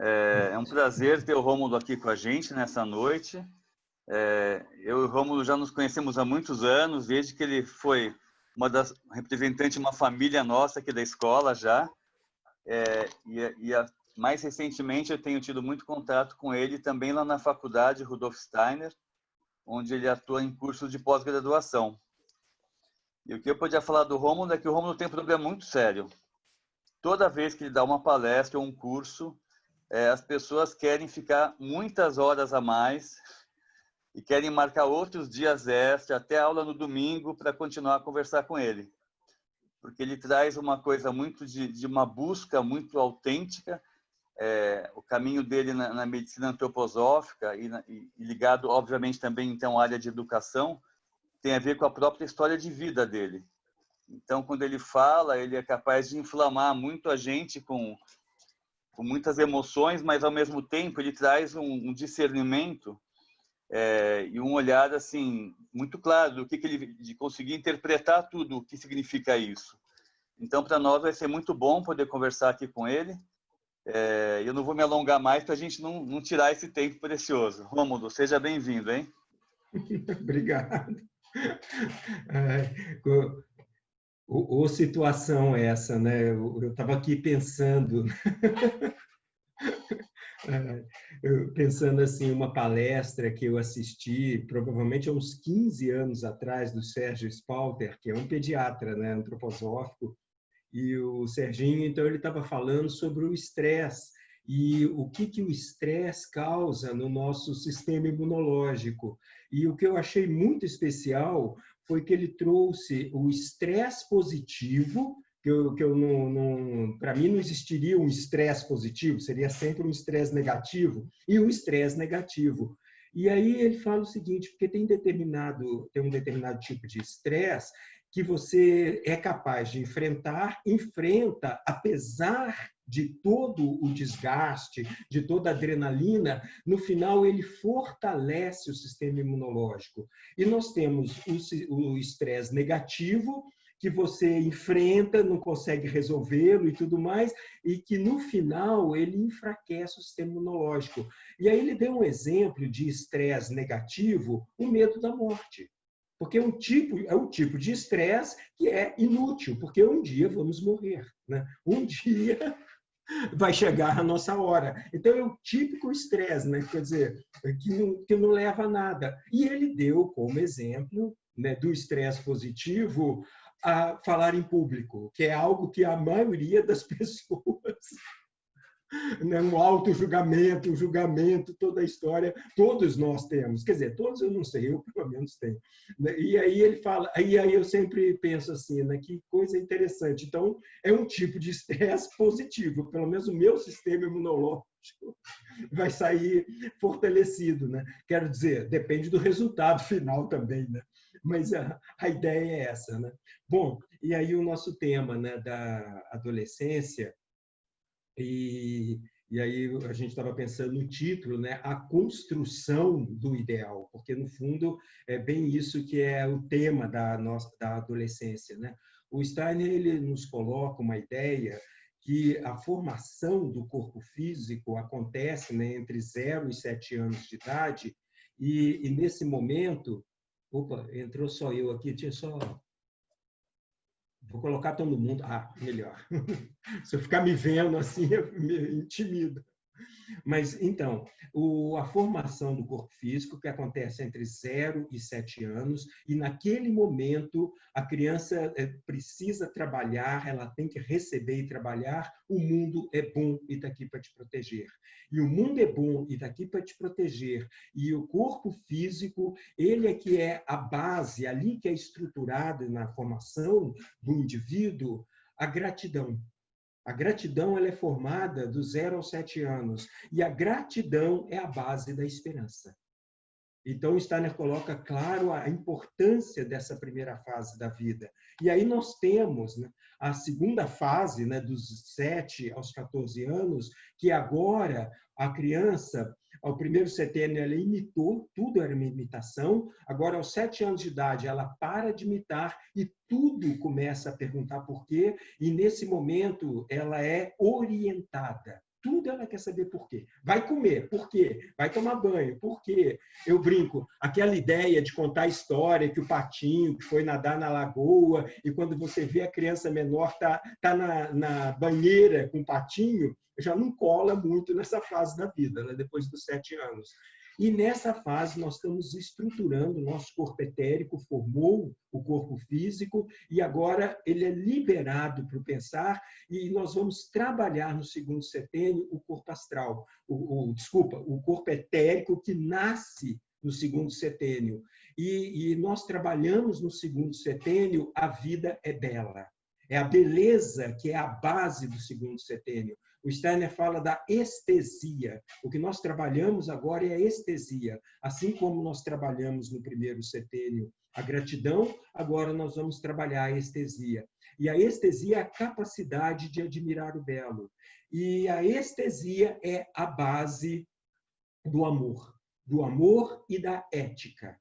É um prazer ter o Rômulo aqui com a gente nessa noite. Eu e o Rômulo já nos conhecemos há muitos anos, desde que ele foi representante de uma família nossa aqui da escola já. Mais recentemente eu tenho tido muito contato com ele também lá na faculdade Rudolf Steiner, onde ele atua em cursos de pós-graduação. E o que eu podia falar do Rômulo é que o Rômulo tem um problema muito sério. Toda vez que ele dá uma palestra ou um curso, as pessoas querem ficar muitas horas a mais e querem marcar outros dias extra, até aula no domingo, para continuar a conversar com ele. Porque ele traz uma coisa muito de uma busca muito autêntica, o caminho dele na medicina antroposófica e ligado, obviamente, também então à área de educação, tem a ver com a própria história de vida dele. Então, quando ele fala, ele é capaz de inflamar muito a gente com muitas emoções, mas, ao mesmo tempo, ele traz um discernimento e um olhar assim muito claro do que ele de conseguir interpretar tudo o que significa isso. Então, para nós vai ser muito bom poder conversar aqui com ele. Eu não vou me alongar mais para a gente não tirar esse tempo precioso. Rômulo, seja bem-vindo, hein? Obrigado. Ou situação essa, né? Eu estava aqui pensando, assim, uma palestra que eu assisti, provavelmente há uns 15 anos atrás, do Sérgio Spalter, que é um pediatra, né, antroposófico, e o Serginho, então, ele estava falando sobre o estresse e o que o estresse causa no nosso sistema imunológico. E o que eu achei muito especial foi que ele trouxe o estresse positivo, para mim não existiria um estresse positivo, seria sempre um estresse negativo, e um estresse negativo. E aí ele fala o seguinte, porque tem um determinado tipo de estresse que você é capaz de enfrenta, apesar de todo o desgaste, de toda a adrenalina, no final ele fortalece o sistema imunológico. E nós temos o estresse negativo, que você enfrenta, não consegue resolvê-lo e tudo mais, e que no final ele enfraquece o sistema imunológico. E aí ele deu um exemplo de estresse negativo, o medo da morte. Porque é um tipo de estresse que é inútil, porque um dia vamos morrer, né? Um dia vai chegar a nossa hora. Então, é o típico estresse, né? Quer dizer, que não leva a nada. E ele deu como exemplo, né, do estresse positivo a falar em público, que é algo que a maioria das pessoas, né, um auto-julgamento, um julgamento, toda a história, todos nós temos. Quer dizer, todos eu não sei, eu pelo menos tenho. E aí ele fala, aí eu sempre penso assim, né, que coisa interessante. Então, é um tipo de estresse positivo, pelo menos o meu sistema imunológico vai sair fortalecido, né? Quero dizer, depende do resultado final também, né? Mas a ideia é essa, né? Bom, e aí o nosso tema, né, da adolescência, e aí a gente estava pensando no título, né? A construção do ideal, porque no fundo é bem isso que é o tema da adolescência, né? O Steiner ele nos coloca uma ideia que a formação do corpo físico acontece, né, entre 0 e 7 anos de idade, e nesse momento, opa, entrou só eu aqui, tinha só. Vou colocar todo mundo. Ah, melhor. Se eu ficar me vendo assim, eu me intimido. Mas, então, a formação do corpo físico, que acontece entre 0 e 7 anos, e naquele momento a criança precisa trabalhar, ela tem que receber e trabalhar, o mundo é bom e está aqui para te proteger. E o mundo é bom e está aqui para te proteger. E o corpo físico, ele é que é a base, ali que é estruturado na formação do indivíduo, a gratidão. A gratidão ela é formada do 0 aos 7 anos. E a gratidão é a base da esperança. Então, Steiner coloca claro a importância dessa primeira fase da vida. E aí nós temos, né, a segunda fase, né, dos 7 aos 14 anos, que agora a criança, ao primeiro setênio, ela imitou, tudo era uma imitação. Agora, aos 7 anos de idade, ela para de imitar e tudo começa a perguntar por quê. E, nesse momento, ela é orientada. Tudo ela quer saber por quê. Vai comer, por quê? Vai tomar banho, por quê? Eu brinco, aquela ideia de contar a história que o patinho que foi nadar na lagoa e quando você vê a criança menor tá na banheira com o patinho, já não cola muito nessa fase da vida, né? Depois dos 7 anos. E nessa fase nós estamos estruturando o nosso corpo etérico, formou o corpo físico e agora ele é liberado para o pensar e nós vamos trabalhar no segundo setênio o corpo astral, o corpo etérico que nasce no segundo setênio. E nós trabalhamos no segundo setênio a vida é bela. É a beleza que é a base do segundo setênio. O Steiner fala da estesia. O que nós trabalhamos agora é a estesia. Assim como nós trabalhamos no primeiro setênio a gratidão, agora nós vamos trabalhar a estesia. E a estesia é a capacidade de admirar o belo. E a estesia é a base do amor e da ética.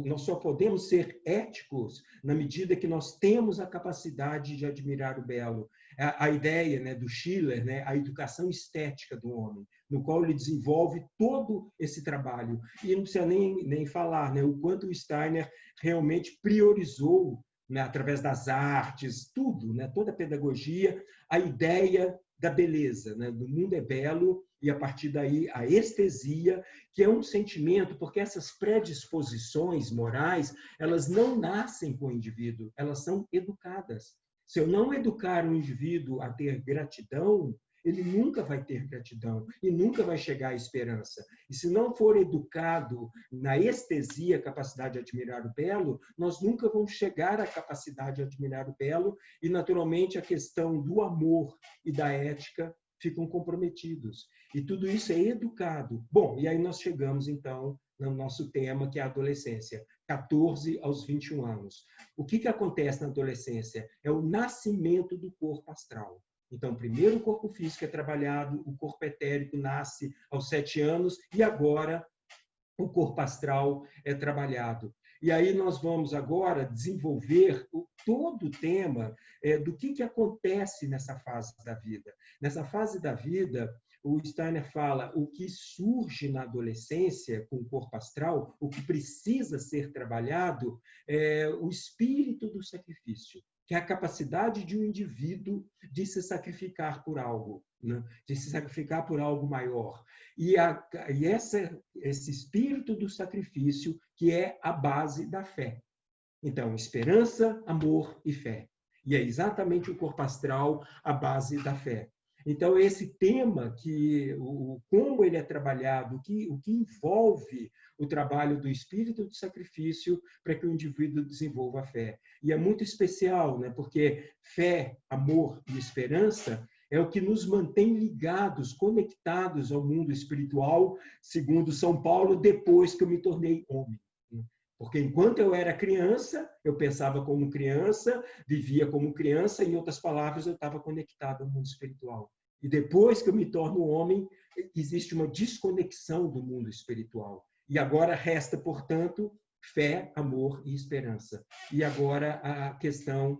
Nós só podemos ser éticos na medida que nós temos a capacidade de admirar o belo. A ideia, né, do Schiller, né, a educação estética do homem, no qual ele desenvolve todo esse trabalho. E não precisa nem falar, né, o quanto o Steiner realmente priorizou, né, através das artes, tudo, né, toda a pedagogia, a ideia da beleza, né, do mundo é belo, e a partir daí a estesia, que é um sentimento, porque essas predisposições morais, elas não nascem com o indivíduo, elas são educadas. Se eu não educar o indivíduo a ter gratidão, ele nunca vai ter gratidão e nunca vai chegar à esperança. E se não for educado na estesia, a capacidade de admirar o belo, nós nunca vamos chegar à capacidade de admirar o belo e, naturalmente, a questão do amor e da ética ficam comprometidos. E tudo isso é educado. Bom, e aí nós chegamos, então, no nosso tema, que é a adolescência, 14 aos 21 anos. O que acontece na adolescência? É o nascimento do corpo astral. Então, primeiro o corpo físico é trabalhado, o corpo etérico nasce aos 7 anos e agora o corpo astral é trabalhado. E aí nós vamos agora desenvolver todo o tema do que acontece nessa fase da vida. Nessa fase da vida, o Steiner fala o que surge na adolescência com o corpo astral, o que precisa ser trabalhado é o espírito do sacrifício, que é a capacidade de um indivíduo de se sacrificar por algo, né? De se sacrificar por algo maior. E esse espírito do sacrifício que é a base da fé. Então, esperança, amor e fé. E é exatamente o corpo astral a base da fé. Então, esse tema, como ele é trabalhado, o que envolve o trabalho do espírito do sacrifício para que o indivíduo desenvolva a fé. E é muito especial, né? Porque fé, amor e esperança é o que nos mantém ligados, conectados ao mundo espiritual, segundo São Paulo, depois que eu me tornei homem. Porque enquanto eu era criança, eu pensava como criança, vivia como criança, em outras palavras, eu estava conectado ao mundo espiritual. E depois que eu me torno homem, existe uma desconexão do mundo espiritual. E agora resta, portanto, fé, amor e esperança. E agora a questão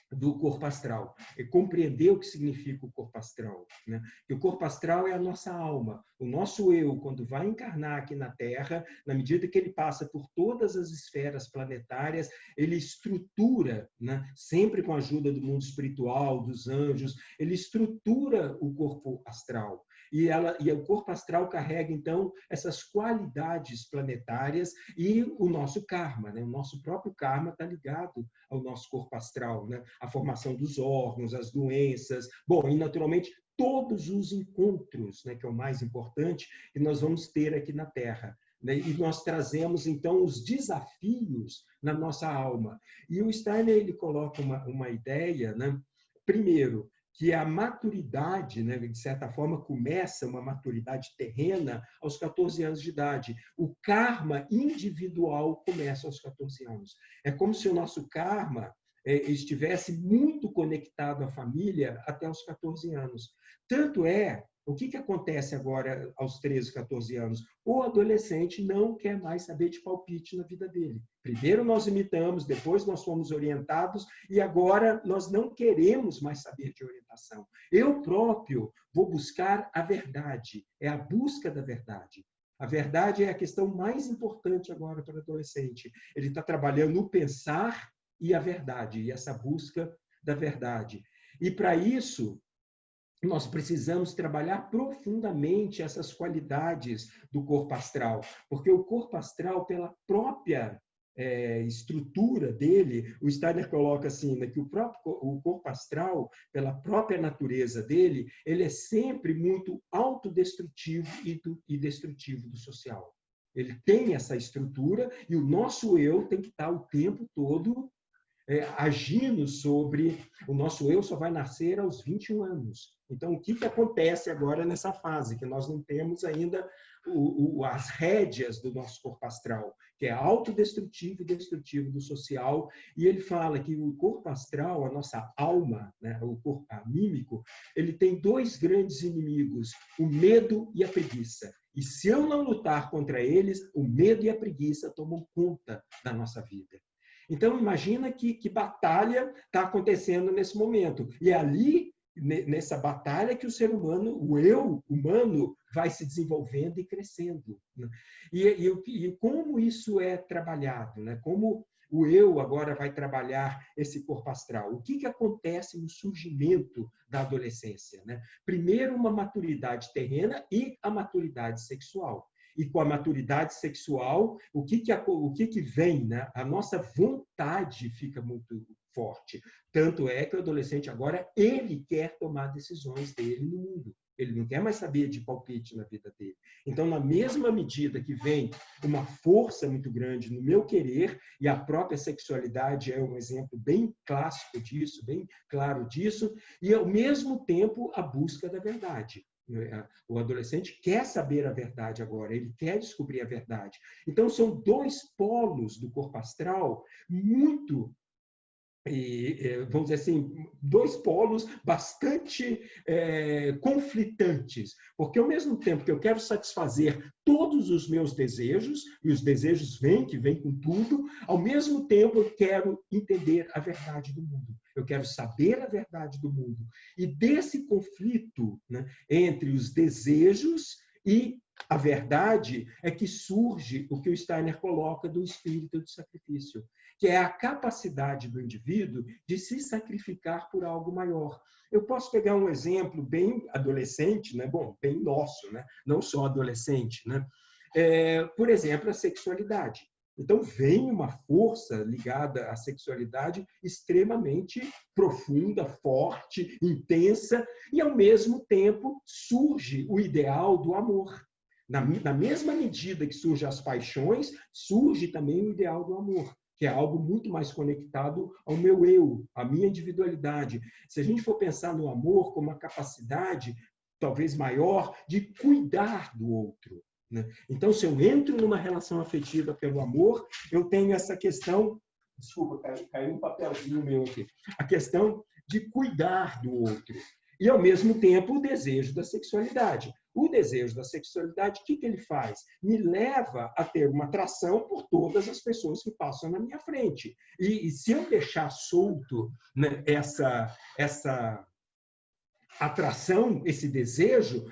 do corpo astral, é compreender o que significa o corpo astral, né? E o corpo astral é a nossa alma, o nosso eu, quando vai encarnar aqui na Terra, na medida que ele passa por todas as esferas planetárias, ele estrutura, né? Sempre com a ajuda do mundo espiritual, dos anjos, ele estrutura o corpo astral. E o corpo astral carrega, então, essas qualidades planetárias e o nosso karma, né? O nosso próprio karma está ligado ao nosso corpo astral, né? A formação dos órgãos, as doenças, bom, e naturalmente todos os encontros, né, que é o mais importante, que nós vamos ter aqui na Terra. Né? E nós trazemos, então, os desafios na nossa alma. E o Steiner ele coloca uma ideia, né? Primeiro, que a maturidade, né, de certa forma, começa uma maturidade terrena aos 14 anos de idade. O karma individual começa aos 14 anos. É como se o nosso karma estivesse muito conectado à família até os 14 anos. Tanto é O que acontece agora aos 13, 14 anos? O adolescente não quer mais saber de palpite na vida dele. Primeiro nós imitamos, depois nós fomos orientados e agora nós não queremos mais saber de orientação. Eu próprio vou buscar a verdade, é a busca da verdade. A verdade é a questão mais importante agora para o adolescente. Ele está trabalhando o pensar e a verdade, e essa busca da verdade. E para isso, nós precisamos trabalhar profundamente essas qualidades do corpo astral, porque o corpo astral, pela própria estrutura dele, o Steiner coloca assim, né, que o corpo astral, pela própria natureza dele, ele é sempre muito autodestrutivo e destrutivo do social. Ele tem essa estrutura e o nosso eu tem que estar o tempo todo agindo sobre... O nosso eu só vai nascer aos 21 anos. Então, o que acontece agora nessa fase? Que nós não temos ainda as rédeas do nosso corpo astral, que é autodestrutivo e destrutivo do social. E ele fala que o corpo astral, a nossa alma, né, o corpo anímico, ele tem dois grandes inimigos, o medo e a preguiça. E se eu não lutar contra eles, o medo e a preguiça tomam conta da nossa vida. Então, imagina que batalha está acontecendo nesse momento. E é ali, nessa batalha, que o ser humano, o eu humano, vai se desenvolvendo e crescendo. E como isso é trabalhado? Né? Como o eu agora vai trabalhar esse corpo astral? O que acontece no surgimento da adolescência? Né? Primeiro, uma maturidade terrena e a maturidade sexual. E com a maturidade sexual, o que vem? Né? A nossa vontade fica muito forte. Tanto é que o adolescente agora, ele quer tomar decisões dele no mundo. Ele não quer mais saber de palpite na vida dele. Então, na mesma medida que vem uma força muito grande no meu querer, e a própria sexualidade é um exemplo bem clássico disso, bem claro disso, e ao mesmo tempo a busca da verdade. O adolescente quer saber a verdade agora, ele quer descobrir a verdade. Então, são dois polos do corpo astral muito, vamos dizer assim, dois polos bastante conflitantes. Porque, ao mesmo tempo que eu quero satisfazer todos os meus desejos, e os desejos vêm com tudo, ao mesmo tempo eu quero entender a verdade do mundo. Eu quero saber a verdade do mundo. E desse conflito, né, entre os desejos e a verdade é que surge o que o Steiner coloca do espírito de sacrifício, que é a capacidade do indivíduo de se sacrificar por algo maior. Eu posso pegar um exemplo bem adolescente, né? Bom, bem nosso, né? Não só adolescente, né? Por exemplo, a sexualidade. Então, vem uma força ligada à sexualidade extremamente profunda, forte, intensa, e, ao mesmo tempo, surge o ideal do amor. Na mesma medida que surgem as paixões, surge também o ideal do amor, que é algo muito mais conectado ao meu eu, à minha individualidade. Se a gente for pensar no amor como uma capacidade, talvez maior, de cuidar do outro. Então, se eu entro numa relação afetiva pelo amor, eu tenho essa questão... Desculpa, caiu um papelzinho meu aqui. A questão de cuidar do outro. E, ao mesmo tempo, o desejo da sexualidade. O desejo da sexualidade, o que ele faz? Me leva a ter uma atração por todas as pessoas que passam na minha frente. E se eu deixar solto, né, essa atração, esse desejo,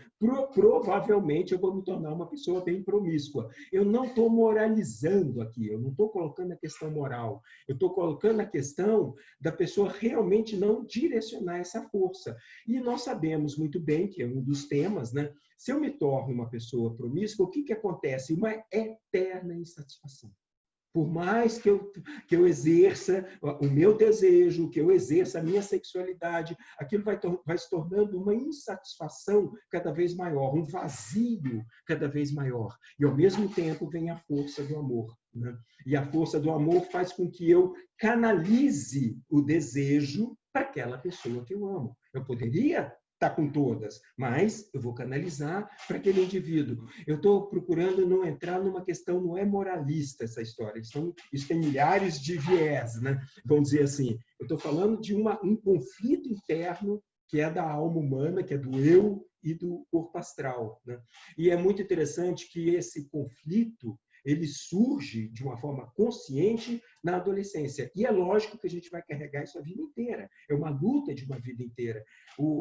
provavelmente eu vou me tornar uma pessoa bem promíscua. Eu não estou moralizando aqui, eu não estou colocando a questão moral, eu estou colocando a questão da pessoa realmente não direcionar essa força. E nós sabemos muito bem, que é um dos temas, né? Se eu me torno uma pessoa promíscua, o que acontece? Uma eterna insatisfação. Por mais que eu exerça o meu desejo, que eu exerça a minha sexualidade, aquilo vai se tornando uma insatisfação cada vez maior, um vazio cada vez maior. E, ao mesmo tempo, vem a força do amor. Né? E a força do amor faz com que eu canalize o desejo para aquela pessoa que eu amo. Eu poderia estar com todas, mas eu vou canalizar para aquele indivíduo. Eu estou procurando não entrar numa questão, não é moralista essa história, isso tem milhares de viés, né? Vamos dizer assim. Eu estou falando de um conflito interno que é da alma humana, que é do eu e do corpo astral, né? E é muito interessante que esse conflito ele surge de uma forma consciente na adolescência. E é lógico que a gente vai carregar isso a vida inteira. É uma luta de uma vida inteira.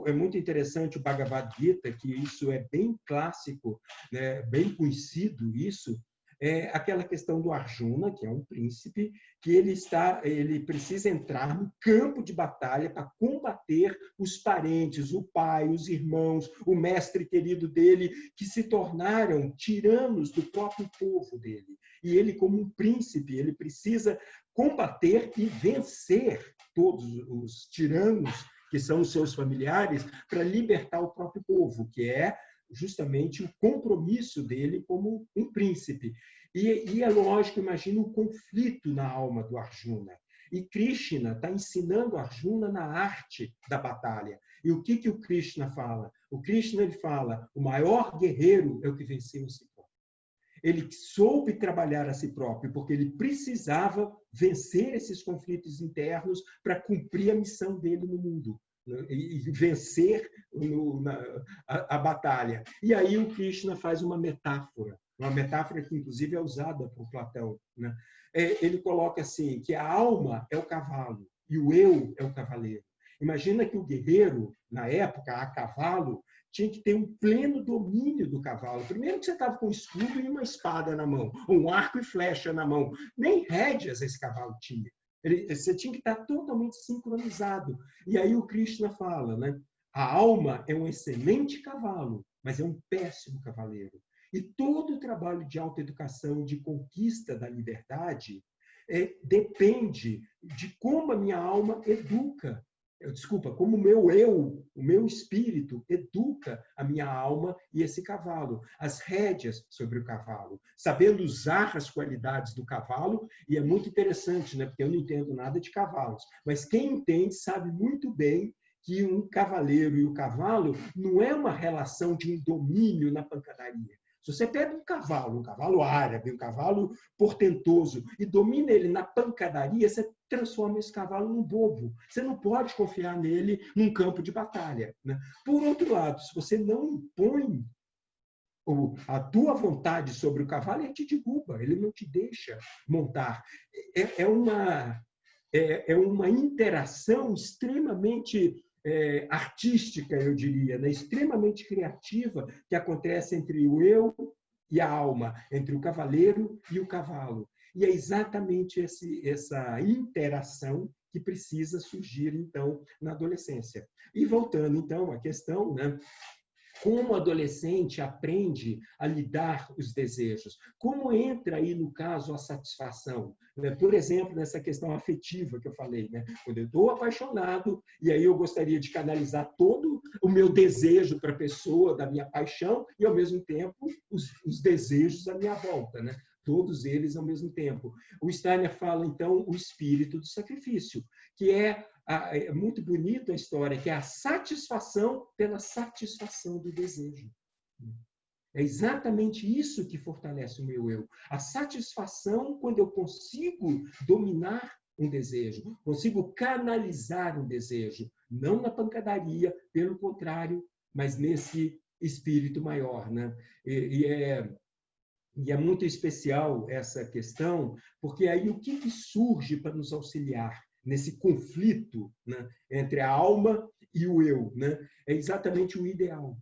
É muito interessante o Bhagavad Gita, que isso é bem clássico, né? Bem conhecido isso, é aquela questão do Arjuna, que é um príncipe, que ele precisa entrar no campo de batalha para combater os parentes, o pai, os irmãos, o mestre querido dele, que se tornaram tiranos do próprio povo dele. E ele, como um príncipe, ele precisa combater e vencer todos os tiranos que são os seus familiares para libertar o próprio povo, que é justamente o compromisso dele como um príncipe. E é lógico, imagina o conflito na alma do Arjuna. E Krishna está ensinando Arjuna na arte da batalha. E o que o Krishna fala? O Krishna ele fala, o maior guerreiro é o que venceu a si próprio. Ele soube trabalhar a si próprio, porque ele precisava vencer esses conflitos internos para cumprir a missão dele no mundo e vencer a batalha. E aí o Krishna faz uma metáfora que inclusive é usada por Platão, né? Ele coloca assim, que a alma é o cavalo e o eu é o cavaleiro. Imagina que o guerreiro, na época, a cavalo, tinha que ter um pleno domínio do cavalo. Primeiro que você estava com um escudo e uma espada na mão, um arco e flecha na mão. Nem rédeas esse cavalo tinha. Você tinha que estar totalmente sincronizado. E aí o Krishna fala, né? A alma é um excelente cavalo, mas é um péssimo cavaleiro. E todo o trabalho de autoeducação, de conquista da liberdade, depende de como a minha alma educa. Como o meu espírito educa a minha alma e esse cavalo. As rédeas sobre o cavalo, sabendo usar as qualidades do cavalo, e é muito interessante, né? Porque eu não entendo nada de cavalos, mas quem entende sabe muito bem que um cavaleiro e o cavalo não é uma relação de um domínio na pancadaria. Se você pega um cavalo árabe, um cavalo portentoso, e domina ele na pancadaria, você transforma esse cavalo num bobo. Você não pode confiar nele num campo de batalha, né? Por outro lado, se você não impõe a tua vontade sobre o cavalo, ele te derruba, ele não te deixa montar. É uma interação extremamente artística, eu diria, né? Extremamente criativa, que acontece entre o eu e a alma, entre o cavaleiro e o cavalo. E é exatamente essa interação que precisa surgir, então, na adolescência. E voltando, então, à questão, né? Como o adolescente aprende a lidar os desejos? Como entra aí, no caso, a satisfação? Por exemplo, nessa questão afetiva que eu falei, né? Quando eu estou apaixonado, e aí eu gostaria de canalizar todo o meu desejo para a pessoa, da minha paixão, e, ao mesmo tempo, os desejos à minha volta, né? Todos eles ao mesmo tempo. O Steiner fala, então, o espírito do sacrifício, que é muito bonita a história, que é a satisfação pela satisfação do desejo. É exatamente isso que fortalece o meu eu. A satisfação quando eu consigo dominar um desejo, consigo canalizar um desejo, não na pancadaria, pelo contrário, mas nesse espírito maior, né? E é muito especial essa questão, porque aí o que surge para nos auxiliar nesse conflito, né, entre a alma e o eu, né? É exatamente o ideal.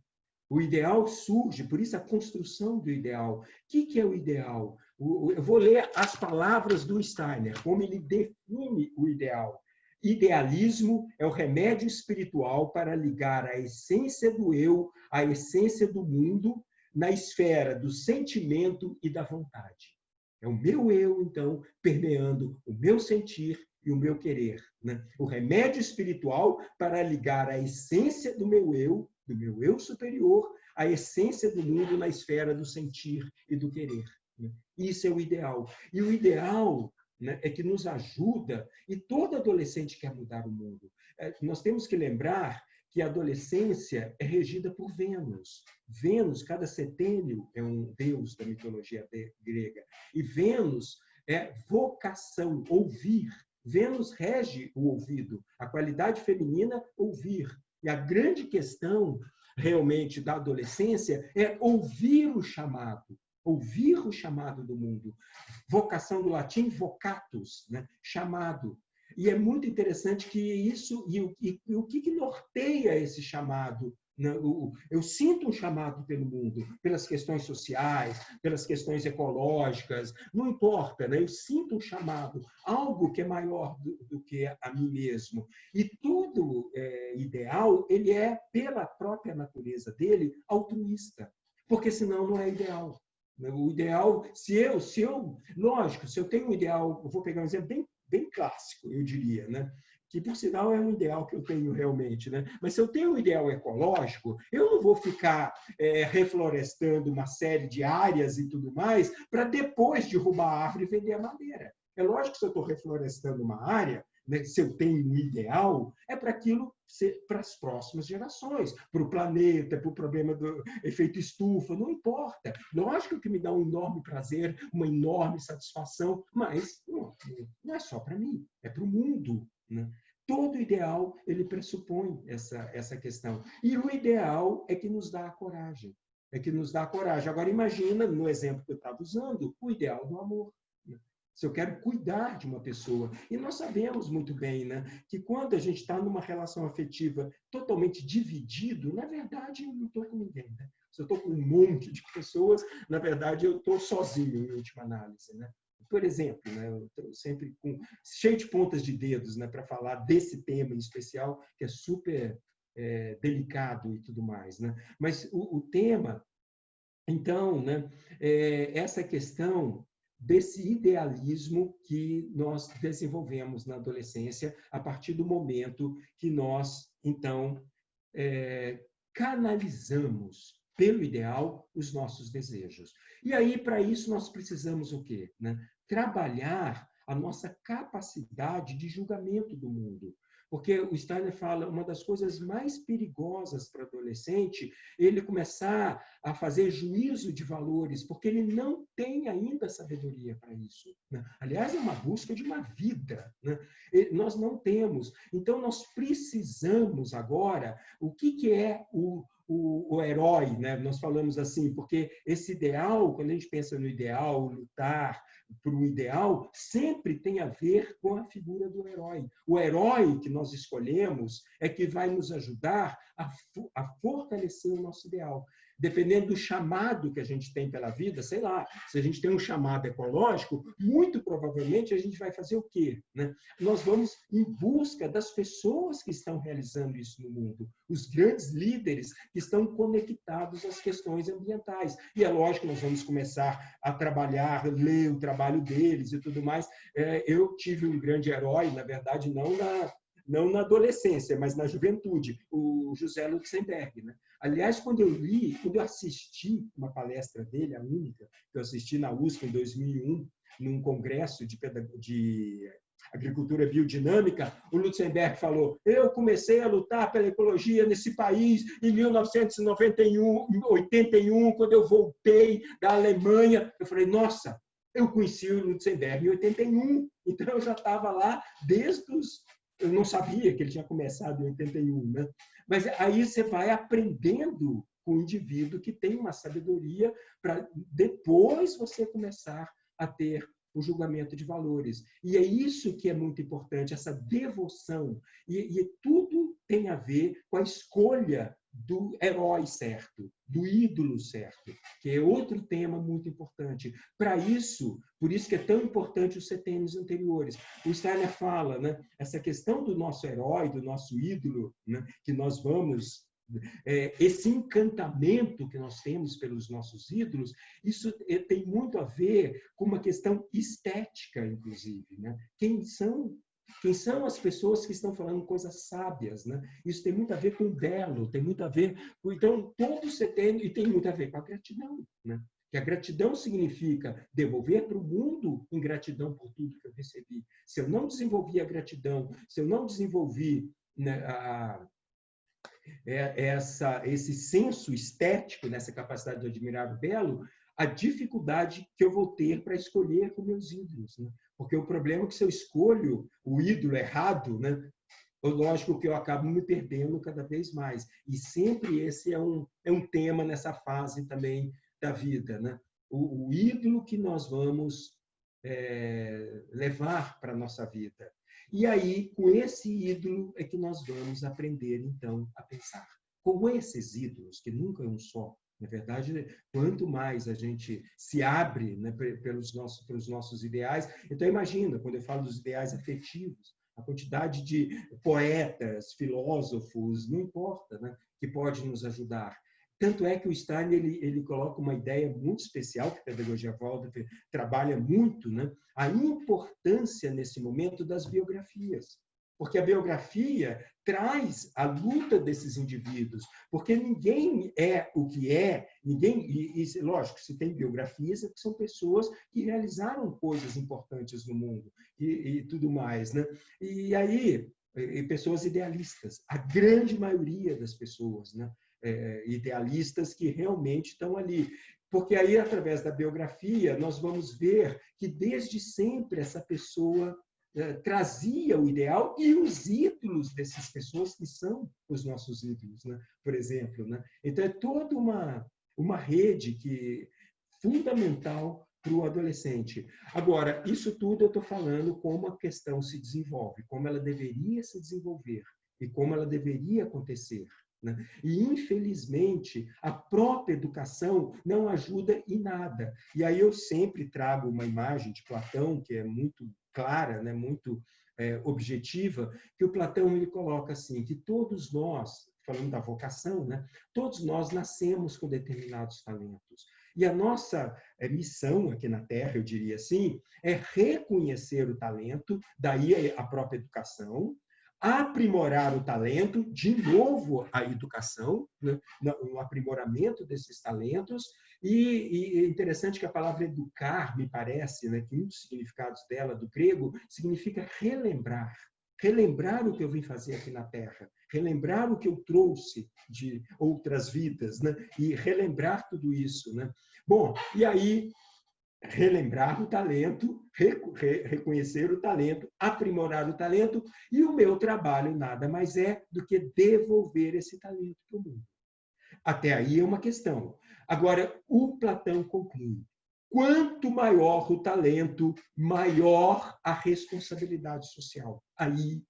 O ideal surge, por isso a construção do ideal. O que é o ideal? Eu vou ler as palavras do Steiner, como ele define o ideal. Idealismo é o remédio espiritual para ligar a essência do eu à essência do mundo na esfera do sentimento e da vontade. É o meu eu, então, permeando o meu sentir e o meu querer, né? O remédio espiritual para ligar a essência do meu eu superior, à essência do mundo na esfera do sentir e do querer, né? Isso é o ideal. E o ideal, né, é que nos ajuda, e todo adolescente quer mudar o mundo. Nós temos que lembrar que a adolescência é regida por Vênus. Vênus, cada setênio é um deus da mitologia grega. E Vênus é vocação, ouvir. Vênus rege o ouvido, a qualidade feminina, ouvir. E a grande questão realmente da adolescência é ouvir o chamado do mundo. Vocação do latim, vocatus, né? Chamado. E é muito interessante que isso, e o que norteia esse chamado? Eu sinto um chamado pelo mundo, pelas questões sociais, pelas questões ecológicas, não importa, né? Eu sinto um chamado, algo que é maior do que a mim mesmo. E todo ideal, ele é, pela própria natureza dele, altruísta, porque senão não é ideal. O ideal, lógico, se eu tenho um ideal, eu vou pegar um exemplo bem clássico, eu diria, né? Que, por sinal, é um ideal que eu tenho realmente, né? Mas se eu tenho um ideal ecológico, eu não vou ficar reflorestando uma série de áreas e tudo mais para depois derrubar a árvore e vender a madeira. É lógico que se eu estou reflorestando uma área, né, se eu tenho um ideal, é para aquilo ser para as próximas gerações, para o planeta, para o problema do efeito estufa, não importa. Lógico que me dá um enorme prazer, uma enorme satisfação, mas não é só para mim, é para o mundo, né? Todo ideal, ele pressupõe essa questão. E o ideal é que nos dá a coragem. É que nos dá a coragem. Agora, imagina, no exemplo que eu estava usando, o ideal do amor. Se eu quero cuidar de uma pessoa. E nós sabemos muito bem, né, que quando a gente está numa relação afetiva totalmente dividido, na verdade, eu não estou com ninguém. Né? Se eu estou com um monte de pessoas, na verdade, eu estou sozinho, em última análise. Né? Por exemplo, né, eu estou sempre cheio de pontas de dedos, né, para falar desse tema em especial, que é super delicado e tudo mais. Né? Mas o tema, então, né, essa questão desse idealismo que nós desenvolvemos na adolescência a partir do momento que nós, então, canalizamos pelo ideal os nossos desejos. E aí, para isso, nós precisamos o quê? Né? Trabalhar a nossa capacidade de julgamento do mundo. Porque o Steiner fala, uma das coisas mais perigosas para o adolescente, ele começar a fazer juízo de valores, porque ele não tem ainda sabedoria para isso. Né? Aliás, é uma busca de uma vida. Né? Nós não temos. Então, nós precisamos agora, o que é o herói, né? Nós falamos assim, porque esse ideal, quando a gente pensa no ideal, lutar para o ideal, sempre tem a ver com a figura do herói. O herói que nós escolhemos é que vai nos ajudar a fortalecer o nosso ideal. Dependendo do chamado que a gente tem pela vida, sei lá, se a gente tem um chamado ecológico, muito provavelmente a gente vai fazer o quê? Né? Nós vamos em busca das pessoas que estão realizando isso no mundo, os grandes líderes que estão conectados às questões ambientais. E é lógico que nós vamos começar a trabalhar, ler o trabalho deles e tudo mais. Eu tive um grande herói, na verdade, não na adolescência, mas na juventude, o José Lutzenberg. Né? Aliás, quando eu assisti uma palestra dele, a única, que eu assisti na USP em 2001, num congresso de agricultura biodinâmica, o Lutzenberg falou, eu comecei a lutar pela ecologia nesse país em 1991, 81, quando eu voltei da Alemanha. Eu falei, nossa, eu conheci o Lutzenberg em 81, então eu já estava lá desde os... Eu não sabia que ele tinha começado em 81, né? Mas aí você vai aprendendo com o indivíduo que tem uma sabedoria para depois você começar a ter o julgamento de valores. E é isso que é muito importante, essa devoção. E tudo tem a ver com a escolha do herói certo, do ídolo certo, que é outro tema muito importante. Para isso, por isso que é tão importante os setênios anteriores. O Steiner fala, né, essa questão do nosso herói, do nosso ídolo, né, que nós vamos... esse encantamento que nós temos pelos nossos ídolos, isso tem muito a ver com uma questão estética, inclusive. Né? Quem são as pessoas que estão falando coisas sábias? Né? Isso tem muito a ver com o belo, tem muito a ver com... Então, todo setênio, e tem muito a ver com a gratidão. Né? Que a gratidão significa devolver para o mundo em gratidão por tudo que eu recebi. Se eu não desenvolvi a gratidão, se eu não desenvolvi, né, esse senso estético, nessa capacidade de admirar o belo, a dificuldade que eu vou ter para escolher com meus ídolos. Né? Porque o problema é que se eu escolho o ídolo errado, né, lógico que eu acabo me perdendo cada vez mais. E sempre esse é um tema nessa fase também da vida, né? O ídolo que nós vamos levar para a nossa vida. E aí, com esse ídolo, é que nós vamos aprender, então, a pensar. Com esses ídolos, que nunca é um só, na verdade, quanto mais a gente se abre, né, pelos nossos ideais. Então, imagina, quando eu falo dos ideais afetivos, a quantidade de poetas, filósofos, não importa, né, que pode nos ajudar. Tanto é que o Steiner ele coloca uma ideia muito especial, que a pedagogia Waldorf trabalha muito, né, a importância, nesse momento, das biografias. Porque a biografia traz a luta desses indivíduos, porque ninguém é o que é, lógico, se tem biografias, é que são pessoas que realizaram coisas importantes no mundo e tudo mais, né? E aí, pessoas idealistas, a grande maioria das pessoas, né? Idealistas que realmente estão ali. Porque aí, através da biografia, nós vamos ver que, desde sempre, essa pessoa trazia o ideal e os ídolos dessas pessoas que são os nossos ídolos, né? Por exemplo, né? Então, é toda uma rede que fundamental para o adolescente. Agora, isso tudo eu estou falando como a questão se desenvolve, como ela deveria se desenvolver e como ela deveria acontecer. Né? E, infelizmente, a própria educação não ajuda em nada. E aí eu sempre trago uma imagem de Platão, que é muito clara, né? Muito objetiva, que o Platão ele coloca assim, que todos nós, falando da vocação, né? Todos nós nascemos com determinados talentos. E a nossa missão aqui na Terra, eu diria assim, é reconhecer o talento, daí a própria educação, aprimorar o talento, de novo a educação, né? O aprimoramento desses talentos, e é interessante que a palavra educar, me parece, né, que um dos significados dela, do grego, significa relembrar. Relembrar o que eu vim fazer aqui na Terra, relembrar o que eu trouxe de outras vidas, né? E relembrar tudo isso, né? Bom, e aí relembrar o talento, reconhecer o talento, aprimorar o talento, e o meu trabalho nada mais é do que devolver esse talento para o mundo. Até aí é uma questão. Agora, o Platão conclui: quanto maior o talento, maior a responsabilidade social. Aí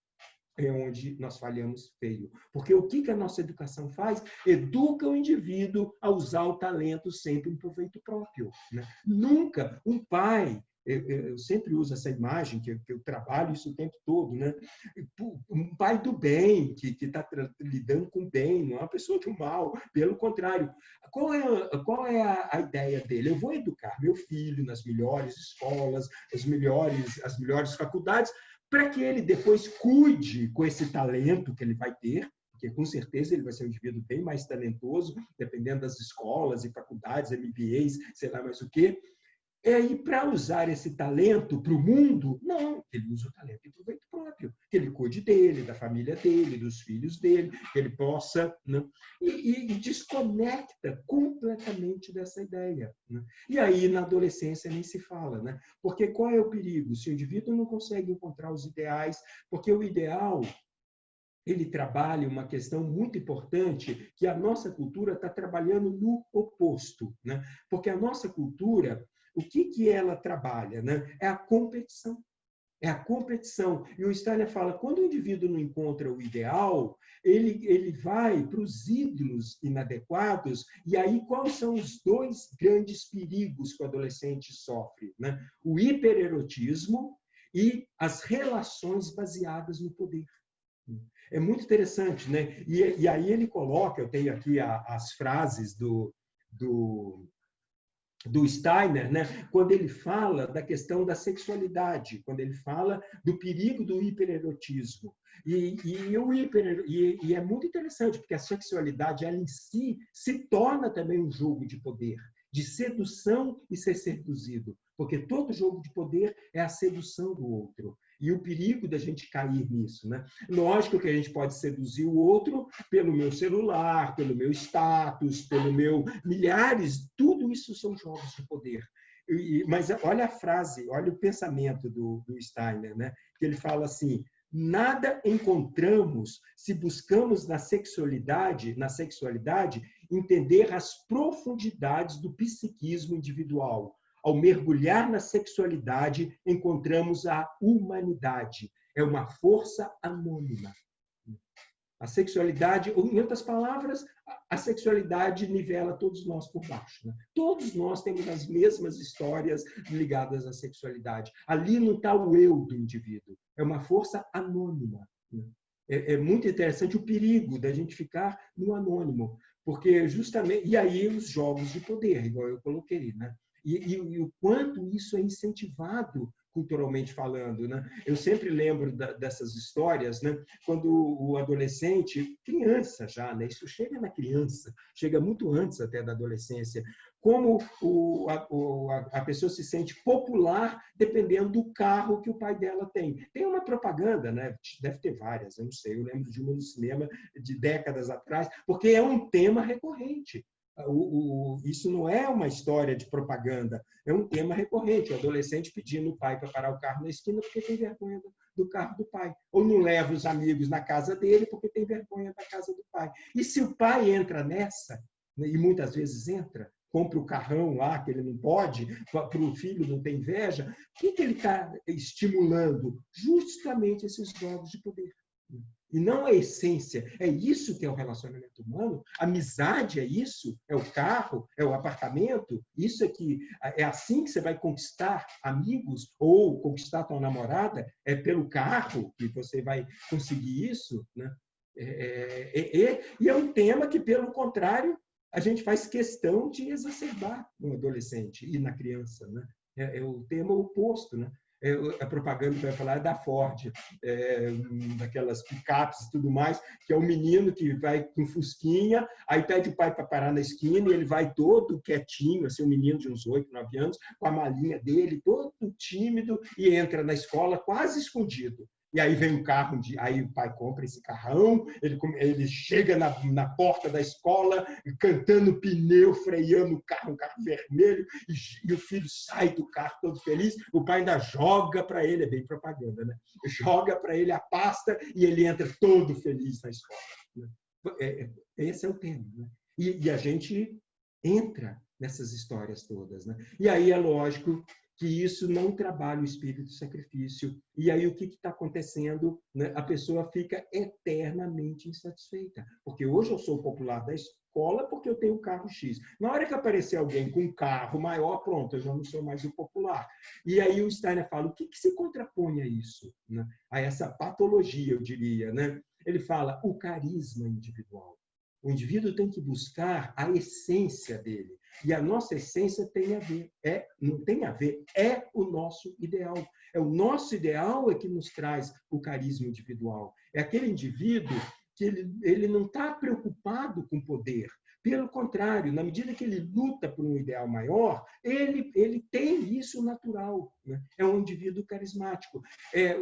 é onde nós falhamos feio. Porque o que a nossa educação faz? Educa o indivíduo a usar o talento sempre em proveito próprio. Né? Nunca um pai, eu sempre uso essa imagem, que eu trabalho isso o tempo todo, né? Um pai do bem, que está lidando com o bem, não é uma pessoa do mal, pelo contrário. Qual é a ideia dele? Eu vou educar meu filho nas melhores escolas, as melhores faculdades, para que ele depois cuide com esse talento que ele vai ter, porque com certeza ele vai ser um indivíduo bem mais talentoso, dependendo das escolas e faculdades, MBAs, sei lá mais o quê. E para usar esse talento para o mundo, não, ele usa o talento em proveito próprio, que ele cuide dele, da família dele, dos filhos dele, que ele possa, né? E desconecta completamente dessa ideia. Né? E aí, na adolescência, nem se fala, né? Porque qual é o perigo? Se o indivíduo não consegue encontrar os ideais, porque o ideal ele trabalha uma questão muito importante, que a nossa cultura está trabalhando no oposto, né? Porque a nossa cultura, o que ela trabalha, né? É a competição. É a competição. E o Steiner fala, quando o indivíduo não encontra o ideal, ele vai para os ídolos inadequados, e aí quais são os dois grandes perigos que o adolescente sofre? Né? O hipererotismo e as relações baseadas no poder. É muito interessante, né? E aí ele coloca, eu tenho aqui as frases do Steiner, né? Quando ele fala da questão da sexualidade, quando ele fala do perigo do hipererotismo. E é muito interessante, porque a sexualidade, ela em si, se torna também um jogo de poder, de sedução e ser seduzido, porque todo jogo de poder é a sedução do outro. E o perigo da gente cair nisso, né? Lógico que a gente pode seduzir o outro pelo meu celular, pelo meu status, pelo meu milhares, tudo isso são jogos de poder. Mas olha a frase, olha o pensamento do Steiner, né? Que ele fala assim: Nada encontramos se buscamos na sexualidade entender as profundidades do psiquismo individual. Ao mergulhar na sexualidade, encontramos a humanidade. É uma força anônima. A sexualidade, ou em outras palavras, a sexualidade nivela todos nós por baixo. Né? Todos nós temos as mesmas histórias ligadas à sexualidade. Ali não está o eu do indivíduo. É uma força anônima. Né? É muito interessante o perigo da gente ficar no anônimo, porque justamente... E aí os jogos de poder, igual eu coloquei. Né? E o quanto isso é incentivado culturalmente falando, né? Eu sempre lembro dessas histórias, né? Quando o adolescente, criança já, né? Isso chega na criança, chega muito antes até da adolescência, como a pessoa se sente popular dependendo do carro que o pai dela tem. Tem uma propaganda, né? Deve ter várias, eu não sei, eu lembro de uma no cinema de décadas atrás, porque é um tema recorrente. Isso não é uma história de propaganda, é um tema recorrente. O adolescente pedindo o pai para parar o carro na esquina porque tem vergonha do carro do pai. Ou não leva os amigos na casa dele porque tem vergonha da casa do pai. E se o pai entra nessa, e muitas vezes entra, compra o carrão lá que ele não pode, para o filho não ter inveja, o que ele está estimulando? Justamente esses jogos de poder. E não a essência. É isso que é o relacionamento humano. A amizade é isso? É o carro? É o apartamento? Isso é assim que você vai conquistar amigos ou conquistar tua namorada? É pelo carro que você vai conseguir isso? Né? E é um tema que, pelo contrário, a gente faz questão de exacerbar no adolescente e na criança. Né? É o tema oposto. Né? A propaganda que vai falar é da Ford, daquelas picapes e tudo mais, que é o menino que vai com fusquinha, aí pede o pai para parar na esquina e ele vai todo quietinho, assim, um menino de uns 8, 9 anos, com a malinha dele, todo tímido, e entra na escola quase escondido. E aí vem um carro, aí o pai compra esse carrão, ele chega na porta da escola, cantando pneu, freando o carro, um carro vermelho, e o filho sai do carro todo feliz, o pai ainda joga para ele, é bem propaganda, né? Joga para ele a pasta e ele entra todo feliz na escola. Né? Esse é o tema. Né? E a gente entra nessas histórias todas. Né? E aí é lógico que isso não trabalha o espírito de sacrifício. E aí o que está acontecendo? Né? A pessoa fica eternamente insatisfeita. Porque hoje eu sou popular da escola porque eu tenho um carro X. Na hora que aparecer alguém com um carro maior, pronto, eu já não sou mais o popular. E aí o Steiner fala, o que se contrapõe a isso? Né? A essa patologia, eu diria. Né? Ele fala, o carisma individual. O indivíduo tem que buscar a essência dele. E a nossa essência tem a ver, não tem a ver, é o nosso ideal. É o nosso ideal que nos traz o carisma individual. É aquele indivíduo que ele não está preocupado com poder. Pelo contrário, na medida que ele luta por um ideal maior, ele tem isso natural. Né? É um indivíduo carismático.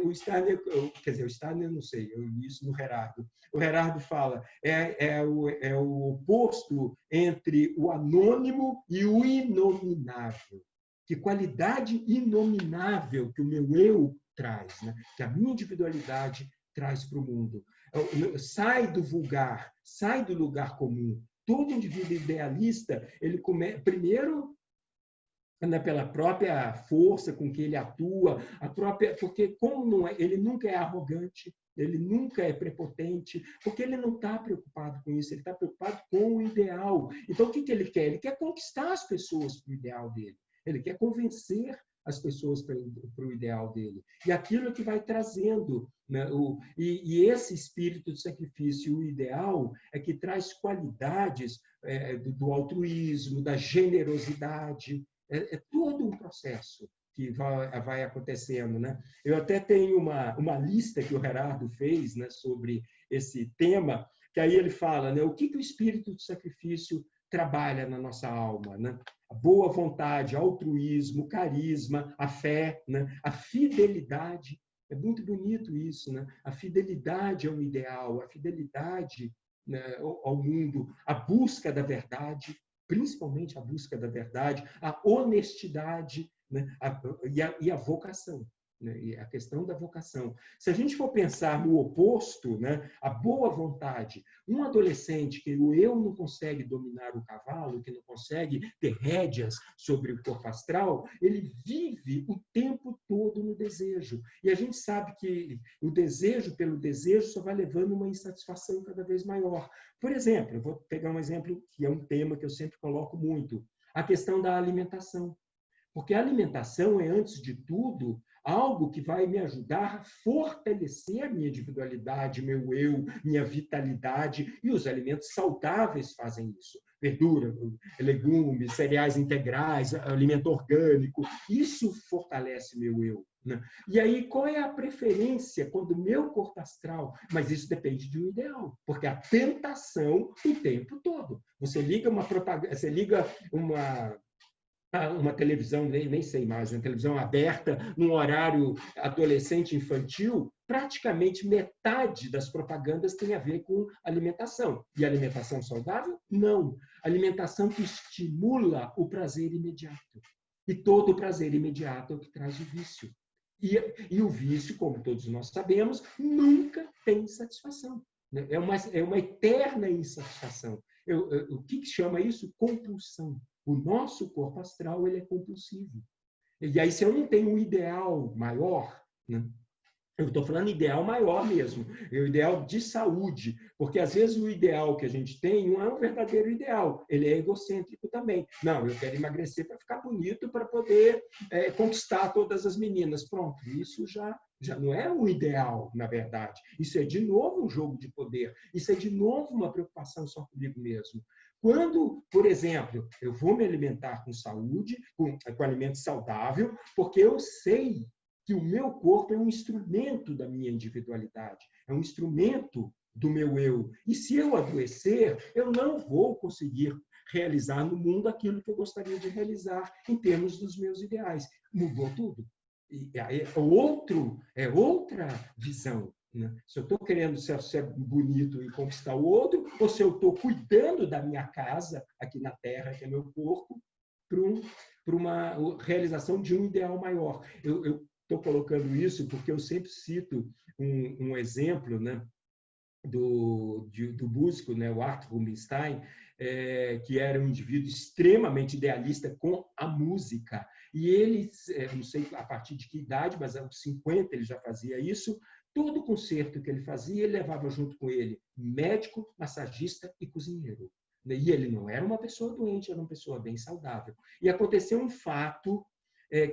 O Steiner, quer dizer, o Steiner, não sei, eu li isso no Gerardo. O Gerardo fala, é o oposto entre o anônimo e o inominável. Que qualidade inominável que o meu eu traz, né? Que a minha individualidade traz para o mundo. Sai do vulgar, sai do lugar comum. Todo indivíduo idealista, ele primeiro, né, pela própria força com que ele atua, porque como não ele nunca é arrogante, ele nunca é prepotente, porque ele não está preocupado com isso, ele está preocupado com o ideal. Então, o que ele quer? Ele quer conquistar as pessoas para o ideal dele. Ele quer convencer as pessoas para o ideal dele. E aquilo que vai trazendo. Né, e esse espírito de sacrifício, o ideal, é que traz qualidades do altruísmo, da generosidade. É todo um processo que vai acontecendo. Né? Eu até tenho uma lista que o Gerardo fez, né, sobre esse tema, que aí ele fala, né, o que o espírito de sacrifício trabalha na nossa alma, né? A boa vontade, altruísmo, carisma, a fé, né? A fidelidade. É muito bonito isso, né? A fidelidade ao ideal, a fidelidade, né, ao mundo, a busca da verdade, principalmente a busca da verdade, a honestidade, né? E a vocação. né? E a questão da vocação. Se a gente for pensar no oposto, né? A boa vontade, um adolescente que o eu não consegue dominar o cavalo, que não consegue ter rédeas sobre o corpo astral, ele vive o tempo todo no desejo. E a gente sabe que o desejo pelo desejo só vai levando uma insatisfação cada vez maior. Por exemplo, eu vou pegar um exemplo que é um tema que eu sempre coloco muito, a questão da alimentação. Porque a alimentação é, antes de tudo, algo que vai me ajudar a fortalecer a minha individualidade, meu eu, minha vitalidade, e os alimentos saudáveis fazem isso. Verdura, legumes, cereais integrais, alimento orgânico, isso fortalece meu eu, né? E aí, qual é a preferência quando o meu corpo astral? Mas isso depende de um ideal, porque a tentação o tempo todo. Você liga uma propaganda, você liga uma televisão, nem sei mais, uma televisão aberta, num horário adolescente infantil, praticamente metade das propagandas tem a ver com alimentação. E alimentação saudável? Não. Alimentação que estimula o prazer imediato. E todo o prazer imediato é o que traz o vício. E o vício, como todos nós sabemos, nunca tem satisfação. É uma eterna insatisfação. O que chama isso? Compulsão. O nosso corpo astral ele é compulsivo. E aí, se eu não tenho um ideal maior, né? Eu estou falando ideal maior mesmo, é o ideal de saúde, porque às vezes o ideal que a gente tem não é um verdadeiro ideal, ele é egocêntrico também. Não, eu quero emagrecer para ficar bonito, para poder conquistar todas as meninas. Pronto, isso já não é um ideal, na verdade. Isso é, de novo, um jogo de poder. Isso é, de novo, uma preocupação só comigo mesmo. Quando, por exemplo, eu vou me alimentar com saúde, com alimento saudável, porque eu sei que o meu corpo é um instrumento da minha individualidade, é um instrumento do meu eu. E se eu adoecer, eu não vou conseguir realizar no mundo aquilo que eu gostaria de realizar em termos dos meus ideais. Mudou tudo. E é outra visão. Né? Se eu estou querendo ser bonito e conquistar o outro, ou se eu estou cuidando da minha casa, aqui na Terra, que é meu corpo, para uma realização de um ideal maior. Eu estou colocando isso porque eu sempre cito um exemplo, né, do músico, né, o Arthur Rubinstein, que era um indivíduo extremamente idealista com a música. E ele, não sei a partir de que idade, mas aos 50 ele já fazia isso. Todo concerto que ele fazia, ele levava junto com ele médico, massagista e cozinheiro. E ele não era uma pessoa doente, era uma pessoa bem saudável. E aconteceu um fato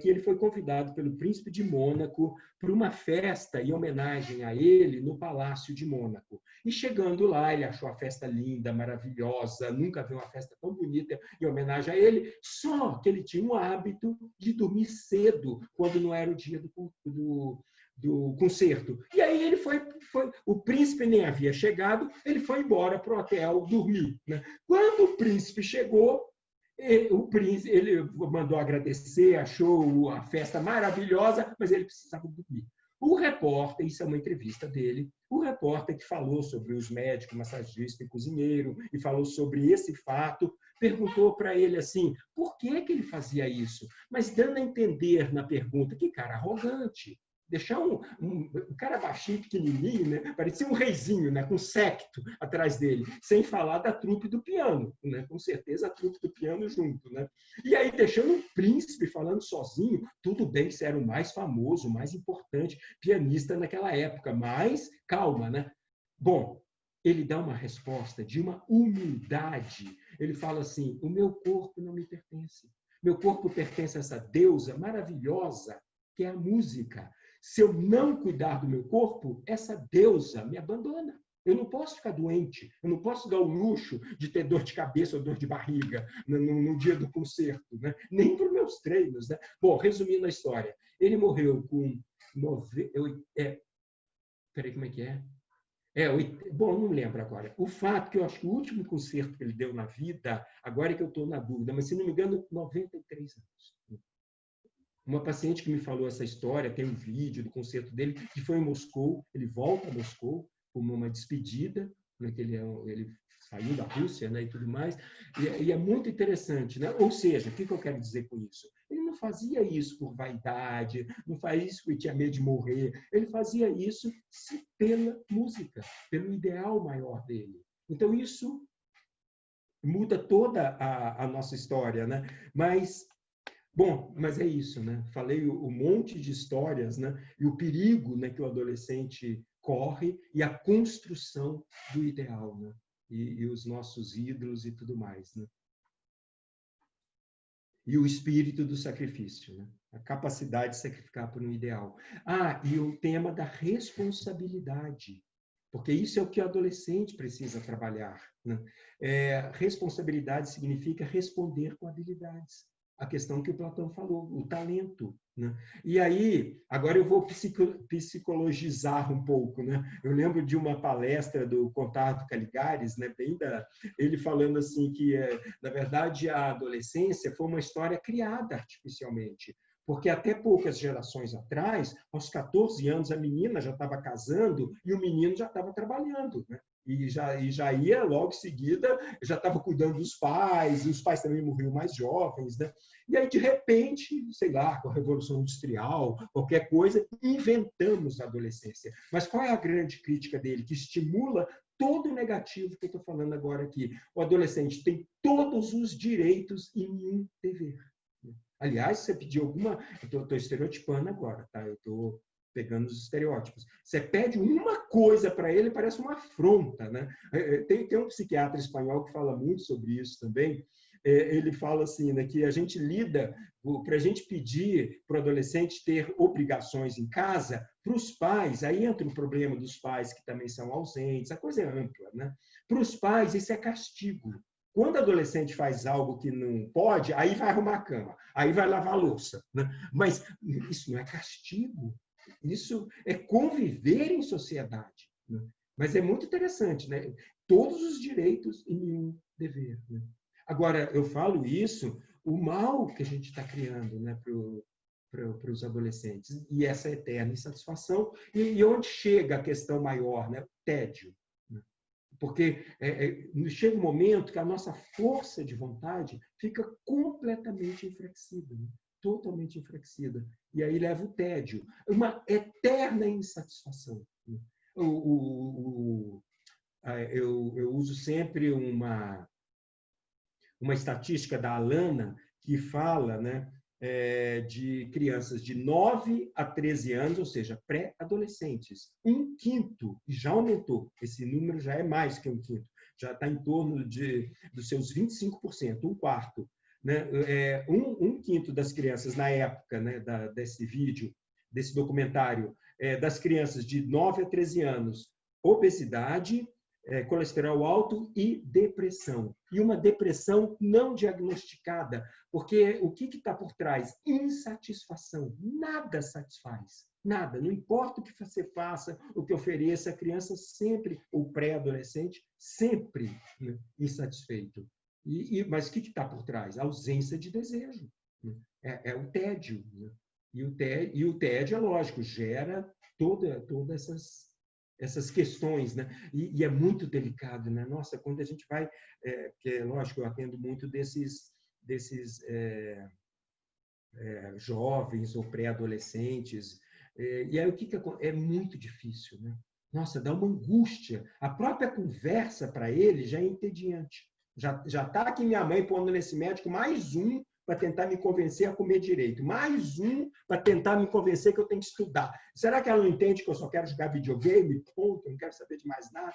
que ele foi convidado pelo príncipe de Mônaco para uma festa em homenagem a ele no Palácio de Mônaco. E chegando lá, ele achou a festa linda, maravilhosa, nunca viu uma festa tão bonita em homenagem a ele, só que ele tinha um hábito de dormir cedo, quando não era o dia do concerto. E aí ele o príncipe nem havia chegado, ele foi embora para o hotel dormir. Né? Quando o príncipe chegou, ele mandou agradecer, achou a festa maravilhosa, mas ele precisava dormir. O repórter, isso é uma entrevista dele, o repórter que falou sobre os médicos, massagista e cozinheiro, e falou sobre esse fato, perguntou para ele assim, por que ele fazia isso? Mas dando a entender na pergunta, que cara arrogante. Deixar um cara baixinho, pequenininho, né? Parecia um reizinho, né? Com um séquito atrás dele, sem falar da trupe do piano, né? Com certeza a trupe do piano junto. Né? E aí, deixando um príncipe falando sozinho, tudo bem que você era o mais famoso, o mais importante pianista naquela época, mas calma, né? Bom, ele dá uma resposta de uma humildade. Ele fala assim, o meu corpo não me pertence. Meu corpo pertence a essa deusa maravilhosa que é a música. Se eu não cuidar do meu corpo, essa deusa me abandona. Eu não posso ficar doente, eu não posso dar o luxo de ter dor de cabeça ou dor de barriga no dia do concerto, né? Nem para os meus treinos. Né? Bom, resumindo a história, ele morreu com... Peraí, como é que é? Bom, não lembro agora. O fato que eu acho que o último concerto que ele deu na vida, agora é que eu estou na dúvida, mas se não me engano, 93 anos. Uma paciente que me falou essa história, tem um vídeo do concerto dele, que foi em Moscou, ele volta a Moscou, como uma despedida, né, que ele saiu da Rússia, né, e tudo mais, e é muito interessante. Né? Ou seja, o que eu quero dizer com isso? Ele não fazia isso por vaidade, não fazia isso porque tinha medo de morrer. Ele fazia isso pela música, pelo ideal maior dele. Então, isso muda toda a nossa história, né? Mas é isso, né? Falei o monte de histórias, né? E o perigo, né, que o adolescente corre e a construção do ideal, né? E os nossos ídolos e tudo mais, né? E o espírito do sacrifício, né? A capacidade de sacrificar por um ideal. E o tema da responsabilidade, porque isso é o que o adolescente precisa trabalhar, né? Responsabilidade significa responder com habilidades. A questão que o Platão falou, o talento, né? E aí, agora eu vou psicologizar um pouco, né? Eu lembro de uma palestra do Contardo Caligares, né? Ele falando assim que, na verdade, a adolescência foi uma história criada artificialmente. Porque até poucas gerações atrás, aos 14 anos, a menina já estava casando e o menino já estava trabalhando, né? E já ia logo em seguida, já estava cuidando dos pais, e os pais também morriam mais jovens, né? E aí, de repente, sei lá, com a Revolução Industrial, qualquer coisa, inventamos a adolescência. Mas qual é a grande crítica dele? Que estimula todo o negativo que eu estou falando agora aqui. O adolescente tem todos os direitos e nenhum dever. Aliás, se você pedir alguma... Eu estou estereotipando agora, tá? Eu estou pegando os estereótipos. Você pede uma coisa para ele, parece uma afronta, né? Tem um psiquiatra espanhol que fala muito sobre isso também. Ele fala assim, né, que a gente lida, para a gente pedir para o adolescente ter obrigações em casa, para os pais, aí entra o problema dos pais que também são ausentes, a coisa é ampla, né? Para os pais, isso é castigo. Quando o adolescente faz algo que não pode, aí vai arrumar a cama, aí vai lavar a louça, né? Mas isso não é castigo, isso é conviver em sociedade, né? Mas é muito interessante, né? Todos os direitos e nenhum dever, né? Agora, eu falo isso, o mal que a gente está criando, né, para os adolescentes, e essa eterna insatisfação, e onde chega a questão maior, né? O tédio. Né? Porque chega um momento que a nossa força de vontade fica completamente enfraquecida, né? Totalmente enfraquecida. E aí leva o tédio, uma eterna insatisfação. Né? Eu uso sempre uma estatística da Alana que fala, né, de crianças de 9 a 13 anos, ou seja, pré-adolescentes. 1/5, e já aumentou, esse número já é mais que 1/5, já está em torno dos seus 25%, 1/4. Né? 1/5 das crianças na época, né, desse vídeo, desse documentário, das crianças de 9 a 13 anos, obesidade, colesterol alto e depressão. E uma depressão não diagnosticada, porque o que está por trás? Insatisfação. Nada satisfaz. Nada. Não importa o que você faça, o que ofereça, a criança sempre, o pré-adolescente, sempre, né, insatisfeito. Mas o que está por trás? A ausência de desejo. Né? É o tédio. Né? E o tédio, é lógico, gera todas essas questões, né? E é muito delicado, né? Nossa, quando a gente vai, que é lógico, eu atendo muito desses jovens ou pré-adolescentes, e aí o que é muito difícil, né? Nossa, dá uma angústia. A própria conversa para ele já é entediante. Já está aqui minha mãe pondo nesse médico mais um para tentar me convencer a comer direito. Mais um para tentar me convencer que eu tenho que estudar. Será que ela não entende que eu só quero jogar videogame? Ponto, eu não quero saber de mais nada.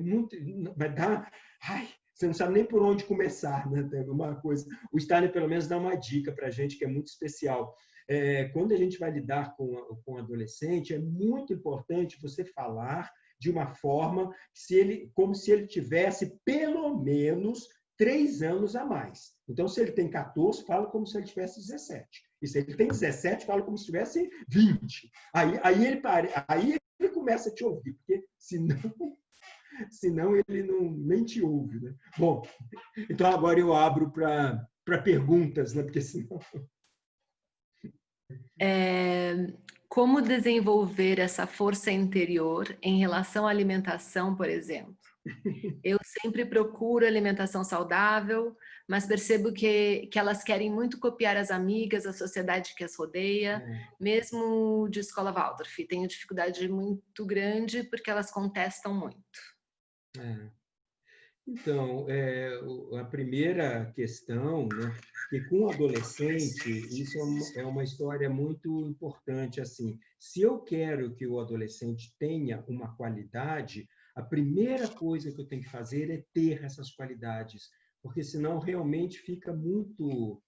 Muito... Vai dar... Ai, você não sabe nem por onde começar, né? Tem uma coisa. O Steiner, pelo menos, dá uma dica para a gente que é muito especial. Quando a gente vai lidar com o adolescente, é muito importante você falar de uma forma como se ele tivesse pelo menos 3 anos a mais. Então, se ele tem 14, fala como se ele tivesse 17. E se ele tem 17, fala como se tivesse 20. Aí ele começa a te ouvir, porque senão ele nem te ouve. Né? Bom, então agora eu abro para perguntas, né? Porque senão... Como desenvolver essa força interior em relação à alimentação, por exemplo? Eu sempre procuro alimentação saudável, mas percebo que elas querem muito copiar as amigas, a sociedade que as rodeia, mesmo de escola Waldorf. Tenho dificuldade muito grande porque elas contestam muito. É. Então, a primeira questão, né, que com o adolescente, isso é uma história muito importante, assim, se eu quero que o adolescente tenha uma qualidade, a primeira coisa que eu tenho que fazer é ter essas qualidades, porque senão realmente fica muito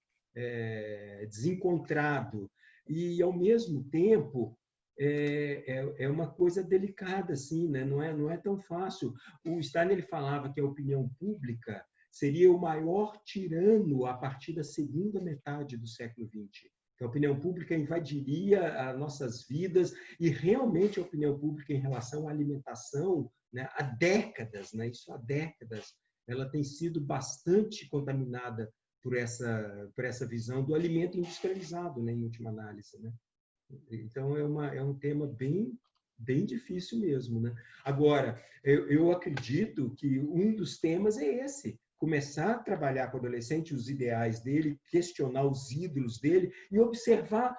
desencontrado. E, ao mesmo tempo, é uma coisa delicada, assim, né? Não é tão fácil. O Steiner ele falava que a opinião pública seria o maior tirano a partir da segunda metade do século XX. A opinião pública invadiria as nossas vidas e realmente a opinião pública em relação à alimentação, né, há décadas, né, isso há décadas, ela tem sido bastante contaminada por essa visão do alimento industrializado, né, em última análise, né? Então, é um tema bem difícil mesmo, né? Agora, eu acredito que um dos temas é esse, começar a trabalhar com o adolescente os ideais dele, questionar os ídolos dele e observar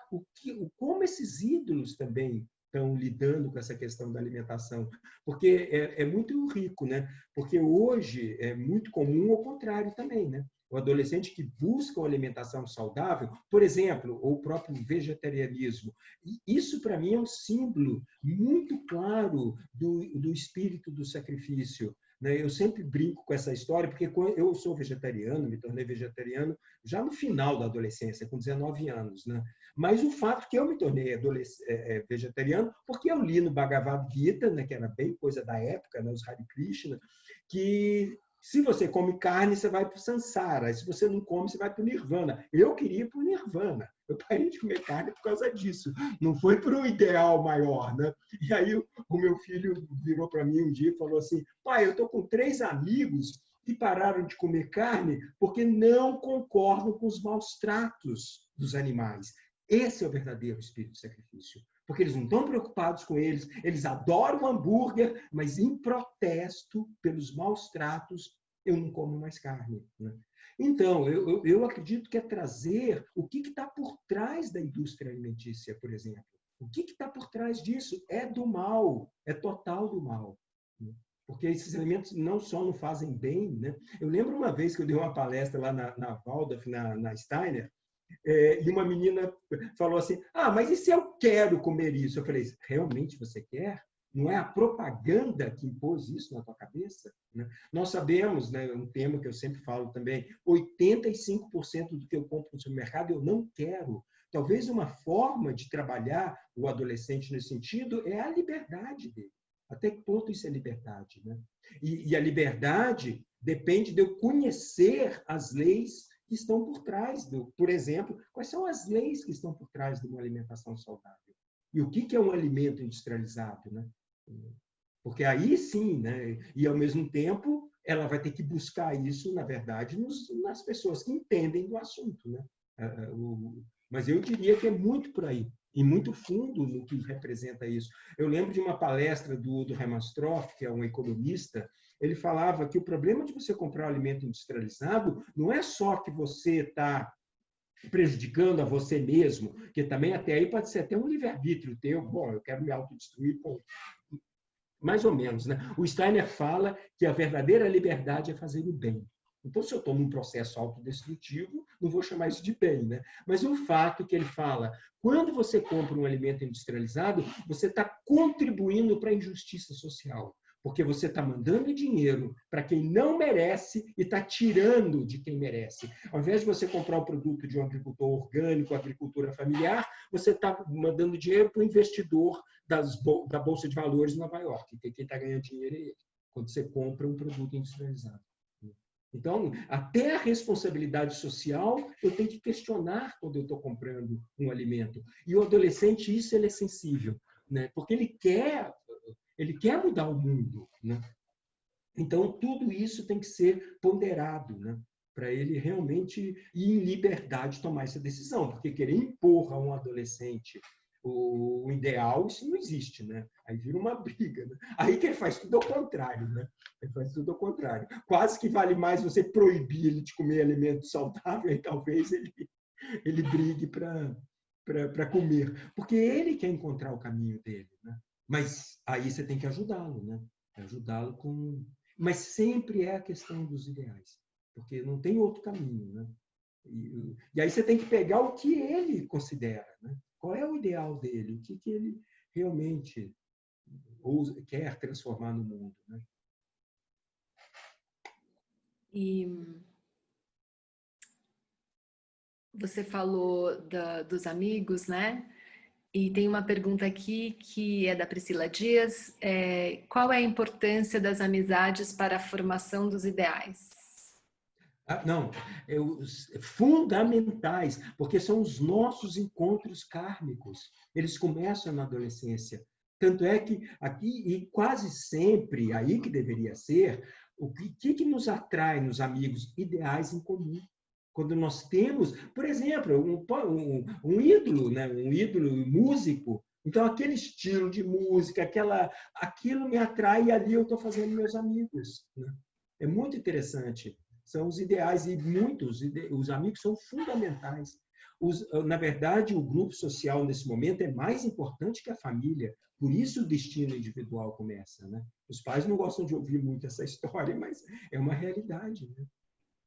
como esses ídolos também estão lidando com essa questão da alimentação, porque é muito rico, né? Porque hoje é muito comum o contrário também, né? O adolescente que busca uma alimentação saudável, por exemplo, ou o próprio vegetarianismo. Isso, para mim, é um símbolo muito claro do espírito do sacrifício. Eu sempre brinco com essa história, porque eu sou vegetariano, me tornei vegetariano já no final da adolescência, com 19 anos. Mas o fato que eu me tornei vegetariano, porque eu li no Bhagavad Gita, que era bem coisa da época, os Hare Krishna, que se você come carne, você vai para o Sansara. E se você não come, você vai para o Nirvana. Eu queria ir para o Nirvana. Eu parei de comer carne por causa disso. Não foi para um ideal maior, né? E aí o meu filho virou para mim um dia e falou assim: pai, eu estou com 3 amigos que pararam de comer carne porque não concordam com os maus tratos dos animais. Esse é o verdadeiro espírito de sacrifício. Porque eles não estão preocupados com eles, eles adoram hambúrguer, mas em protesto pelos maus tratos, eu não como mais carne, né? Então, eu acredito que é trazer o que está por trás da indústria alimentícia, por exemplo. O que está por trás disso? É do mal, é total do mal. Né? Porque esses alimentos não só não fazem bem, né? Eu lembro uma vez que eu dei uma palestra lá na Waldorf, na Steiner, e uma menina falou assim: mas e se eu quero comer isso? Eu falei: realmente você quer? Não é a propaganda que impôs isso na tua cabeça? Né? Nós sabemos, né, um tema que eu sempre falo também, 85% do que eu compro no supermercado eu não quero. Talvez uma forma de trabalhar o adolescente nesse sentido é a liberdade dele. Até que ponto isso é liberdade? Né? E a liberdade depende de eu conhecer as leis que estão por trás por exemplo, quais são as leis que estão por trás de uma alimentação saudável? E o que é um alimento industrializado, né? Porque aí sim, né? E ao mesmo tempo, ela vai ter que buscar isso, na verdade, nas pessoas que entendem do assunto, né? Mas eu diria que é muito por aí, e muito fundo no que representa isso. Eu lembro de uma palestra do Hermann Stroff, que é um economista. Ele falava que o problema de você comprar um alimento industrializado não é só que você está prejudicando a você mesmo, que também até aí pode ser até um livre-arbítrio teu. Bom, eu quero me autodestruir, mais ou menos, né? O Steiner fala que a verdadeira liberdade é fazer o bem. Então, se eu estou num processo autodestrutivo, não vou chamar isso de bem, né? Mas o fato que ele fala, quando você compra um alimento industrializado, você está contribuindo para a injustiça social, porque você está mandando dinheiro para quem não merece e está tirando de quem merece. Ao invés de você comprar o produto de um agricultor orgânico, agricultura familiar, você está mandando dinheiro para o investidor da Bolsa de Valores de Nova York, que quem está ganhando dinheiro é ele, quando você compra um produto industrializado. Então, até a responsabilidade social eu tenho que questionar quando eu estou comprando um alimento. E o adolescente, isso ele é sensível, né? Porque ele quer mudar o mundo, né? Então, tudo isso tem que ser ponderado, né? Para ele realmente ir em liberdade tomar essa decisão. Porque querer impor a um adolescente o ideal, isso não existe, né? Aí vira uma briga, né? Aí quem faz tudo ao contrário, né? Quem faz tudo ao contrário. Quase que vale mais você proibir ele de comer alimento saudável, e talvez ele brigue para comer, porque ele quer encontrar o caminho dele, né? Mas aí você tem que ajudá-lo, né? Ajudá-lo com... Mas sempre é a questão dos ideais, porque não tem outro caminho, né? E aí você tem que pegar o que ele considera, né? Qual é o ideal dele, o que ele realmente quer transformar no mundo, né? E você falou dos amigos, né? E tem uma pergunta aqui que é da Priscila Dias. Qual é a importância das amizades para a formação dos ideais? Não, fundamentais, porque são os nossos encontros kármicos. Eles começam na adolescência. Tanto é que aqui, e quase sempre, aí que deveria ser, o que nos atrai nos amigos? Ideais em comum. Quando nós temos, por exemplo, um ídolo, né? Um ídolo músico, então aquele estilo de música, aquilo me atrai e ali eu estou fazendo meus amigos, né? É muito interessante. São os ideais e os amigos são fundamentais. Na verdade, o grupo social nesse momento é mais importante que a família. Por isso o destino individual começa, né? Os pais não gostam de ouvir muito essa história, mas é uma realidade, né?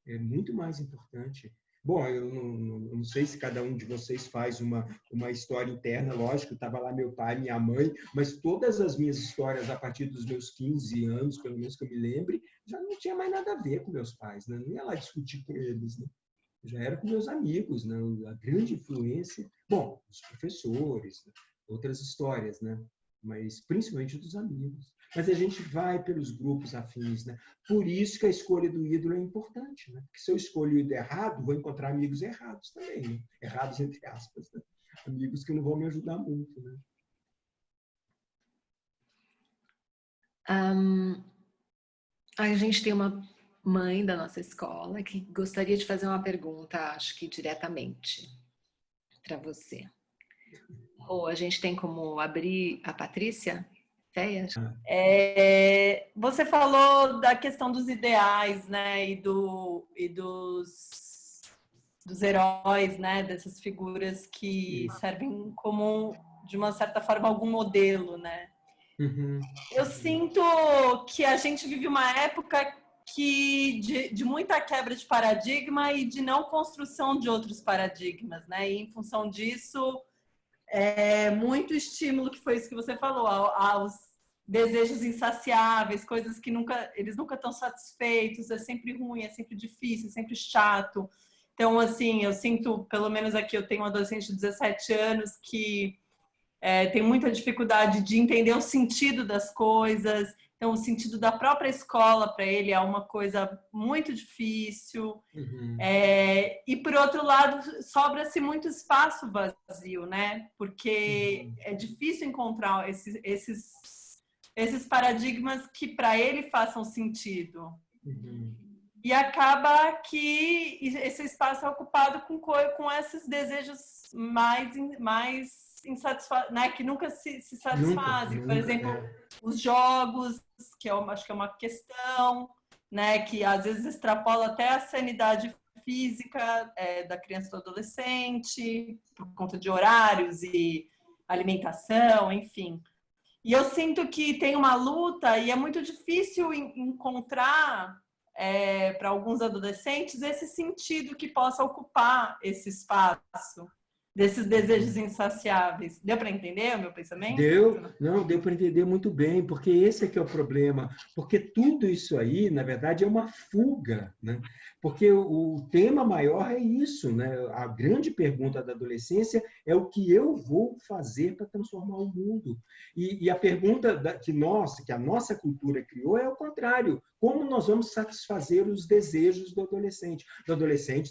É muito mais importante. Bom, eu não sei se cada um de vocês faz uma história interna, lógico, estava lá meu pai, minha mãe, mas todas as minhas histórias a partir dos meus 15 anos, pelo menos que eu me lembre, já não tinha mais nada a ver com meus pais, né? Não ia lá discutir com eles, né? Já era com meus amigos, né? A grande influência, bom, os professores, né? Outras histórias, né? Mas principalmente dos amigos. Mas a gente vai pelos grupos afins, né? Por isso que a escolha do ídolo é importante, né? Porque se eu escolho o ídolo errado, vou encontrar amigos errados também, né? Errados entre aspas, né? Amigos que não vão me ajudar muito, né? A gente tem uma mãe da nossa escola que gostaria de fazer uma pergunta, acho que diretamente para você. Ou a gente tem como abrir a Patrícia? Você falou da questão dos ideais, né, e dos heróis, né, dessas figuras que servem como, de uma certa forma, algum modelo, né? Uhum. Eu sinto que a gente vive uma época de muita quebra de paradigma e de não construção de outros paradigmas, né? E em função disso, muito estímulo, que foi isso que você falou, aos desejos insaciáveis, coisas que eles nunca estão satisfeitos, é sempre ruim, é sempre difícil, é sempre chato. Então, assim, eu sinto, pelo menos aqui, eu tenho um adolescente de 17 anos que tem muita dificuldade de entender o sentido das coisas. Então, o sentido da própria escola para ele é uma coisa muito difícil. Uhum. E, por outro lado, sobra-se muito espaço vazio, né? Porque é difícil encontrar esses paradigmas que para ele façam sentido. Uhum. E acaba que esse espaço é ocupado com esses desejos mais insatisfatórios, né? Que nunca se satisfazem. Por exemplo, os jogos, que eu acho que é uma questão, né? Que às vezes extrapola até a sanidade física da criança e do adolescente, por conta de horários e alimentação, enfim. E eu sinto que tem uma luta e é muito difícil encontrar para alguns adolescentes esse sentido que possa ocupar esse espaço desses desejos insaciáveis. Deu para entender o meu pensamento? Deu para entender muito bem, porque esse é que é o problema, porque tudo isso aí, na verdade, é uma fuga, né? Porque o tema maior é isso, né? A grande pergunta da adolescência é o que eu vou fazer para transformar o mundo. E a pergunta que a nossa cultura criou é o contrário. Como nós vamos satisfazer os desejos do adolescente,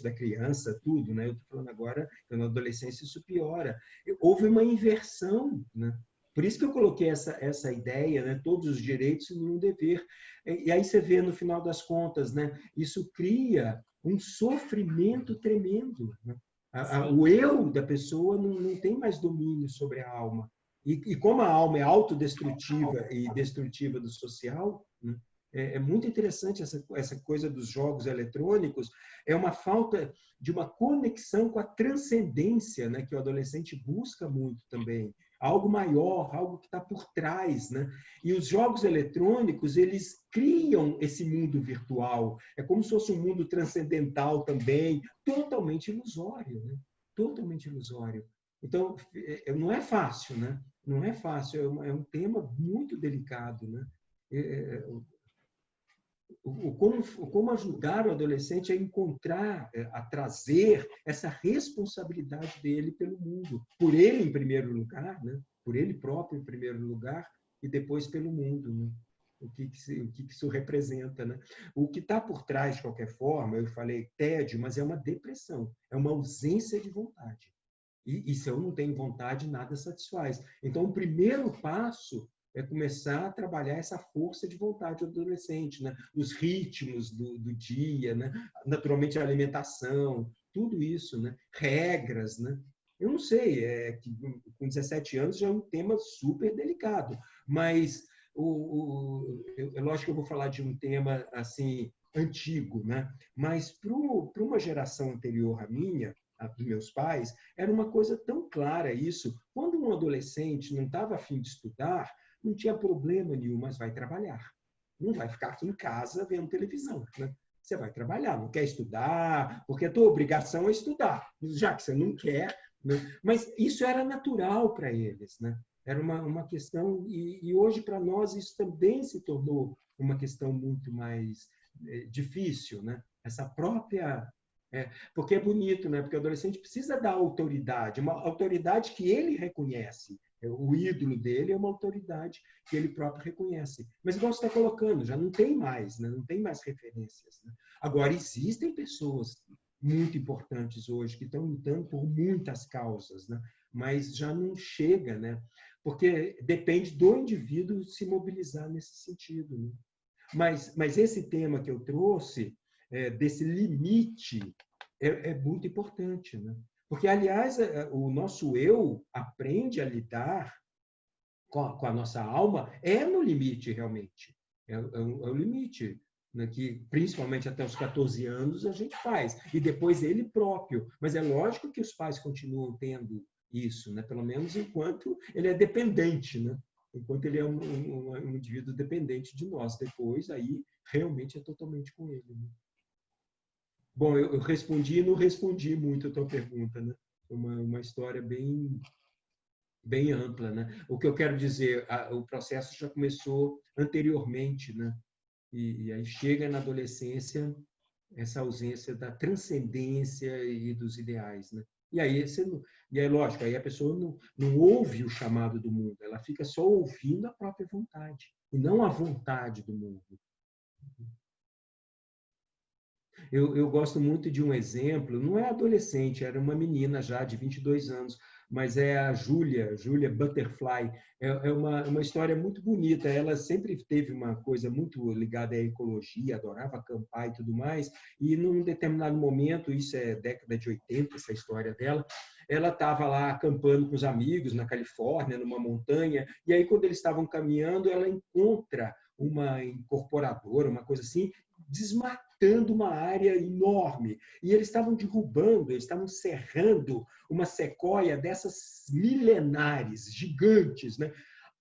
da criança, tudo, né? Eu estou falando agora que na adolescência isso piora. Houve uma inversão, né? Por isso que eu coloquei essa ideia, né? Todos os direitos e nenhum dever. E aí você vê, no final das contas, né? Isso cria um sofrimento tremendo, né? O eu da pessoa não tem mais domínio sobre a alma. E como a alma é autodestrutiva e destrutiva do social, né, é muito interessante essa coisa dos jogos eletrônicos. É uma falta de uma conexão com a transcendência, né, que o adolescente busca muito também. Algo maior, algo que está por trás, né? E os jogos eletrônicos, eles criam esse mundo virtual. É como se fosse um mundo transcendental também, totalmente ilusório, né? Totalmente ilusório. Então, não é fácil, né? Não é fácil, é um tema muito delicado, né? Como ajudar o adolescente a encontrar, a trazer essa responsabilidade dele pelo mundo, por ele em primeiro lugar, né? Por ele próprio em primeiro lugar e depois pelo mundo, né? O que isso representa, né? O que está por trás, de qualquer forma, eu falei tédio, mas é uma depressão, é uma ausência de vontade. E se eu não tenho vontade, nada satisfaz. Então, o primeiro passo é começar a trabalhar essa força de vontade do adolescente, né? Os ritmos do dia, né? Naturalmente a alimentação, tudo isso, né? Regras, né? Eu não sei, que com 17 anos já é um tema super delicado, mas é lógico que eu vou falar de um tema assim antigo, né? Mas para uma geração anterior à minha, dos meus pais, era uma coisa tão clara isso. Quando um adolescente não estava a fim de estudar, não tinha problema nenhum, mas vai trabalhar. Não vai ficar aqui em casa vendo televisão, né? Você vai trabalhar, não quer estudar, porque a tua obrigação é estudar, já que você não quer, né? Mas isso era natural para eles, né? Era uma questão, e hoje para nós isso também se tornou uma questão muito mais difícil, né? Essa própria... porque é bonito, né? Porque o adolescente precisa da autoridade, uma autoridade que ele reconhece. O ídolo dele é uma autoridade que ele próprio reconhece. Mas, igual você está colocando, já não tem mais, né? Não tem mais referências, né? Agora, existem pessoas muito importantes hoje que estão lutando por muitas causas, né? Mas já não chega, né? Porque depende do indivíduo se mobilizar nesse sentido, né? Mas esse tema que eu trouxe, desse limite, é muito importante, né? Porque, aliás, o nosso eu aprende a lidar com a nossa alma no limite, realmente. É o limite, né? Que, principalmente até os 14 anos, a gente faz. E depois ele próprio. Mas é lógico que os pais continuam tendo isso, né? Pelo menos enquanto ele é dependente, né? Enquanto ele é um indivíduo dependente de nós. Depois, aí, realmente é totalmente com ele, né? Bom, eu respondi e não respondi muito a tua pergunta, né? Uma história bem ampla, né? O que eu quero dizer, o processo já começou anteriormente, né? E aí chega na adolescência essa ausência da transcendência e dos ideais, né? E aí lógico, aí a pessoa não ouve o chamado do mundo, ela fica só ouvindo a própria vontade e não a vontade do mundo. Eu gosto muito de um exemplo, não é adolescente, era uma menina já de 22 anos, mas é a Júlia Butterfly. É uma história muito bonita. Ela sempre teve uma coisa muito ligada à ecologia, adorava acampar e tudo mais, e num determinado momento, isso é década de 80, essa história dela, ela estava lá acampando com os amigos na Califórnia, numa montanha, e aí quando eles estavam caminhando, ela encontra uma incorporadora, uma coisa assim, desmatando uma área enorme. E eles estavam derrubando, eles estavam serrando uma sequoia dessas milenares, gigantes, né?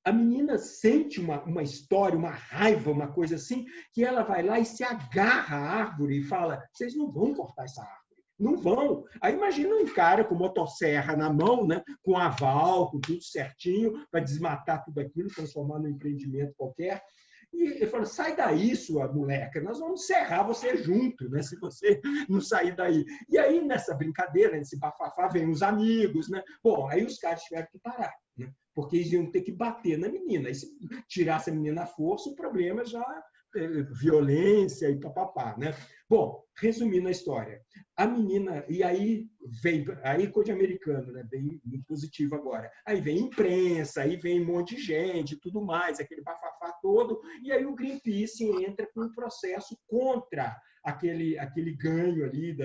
A menina sente uma história, uma raiva, uma coisa assim, que ela vai lá e se agarra à árvore e fala: vocês não vão cortar essa árvore. Não vão. Aí imagina um cara com motosserra na mão, né? Com aval, com tudo certinho, para desmatar tudo aquilo, transformar num empreendimento qualquer. E ele falou: sai daí, sua moleca, nós vamos serrar você junto, né? Se você não sair daí. E aí, nessa brincadeira, nesse bafafá, vem os amigos, né? Bom, aí os caras tiveram que parar, né? Porque eles iam ter que bater na menina. E se tirasse a menina à força, o problema já violência e papapá, né? Bom, resumindo a história, a menina, e aí coisa de americano, né? Bem positivo agora. Aí vem imprensa, aí vem um monte de gente, tudo mais, aquele bafafá todo, e aí o Greenpeace entra com um processo contra aquele ganho ali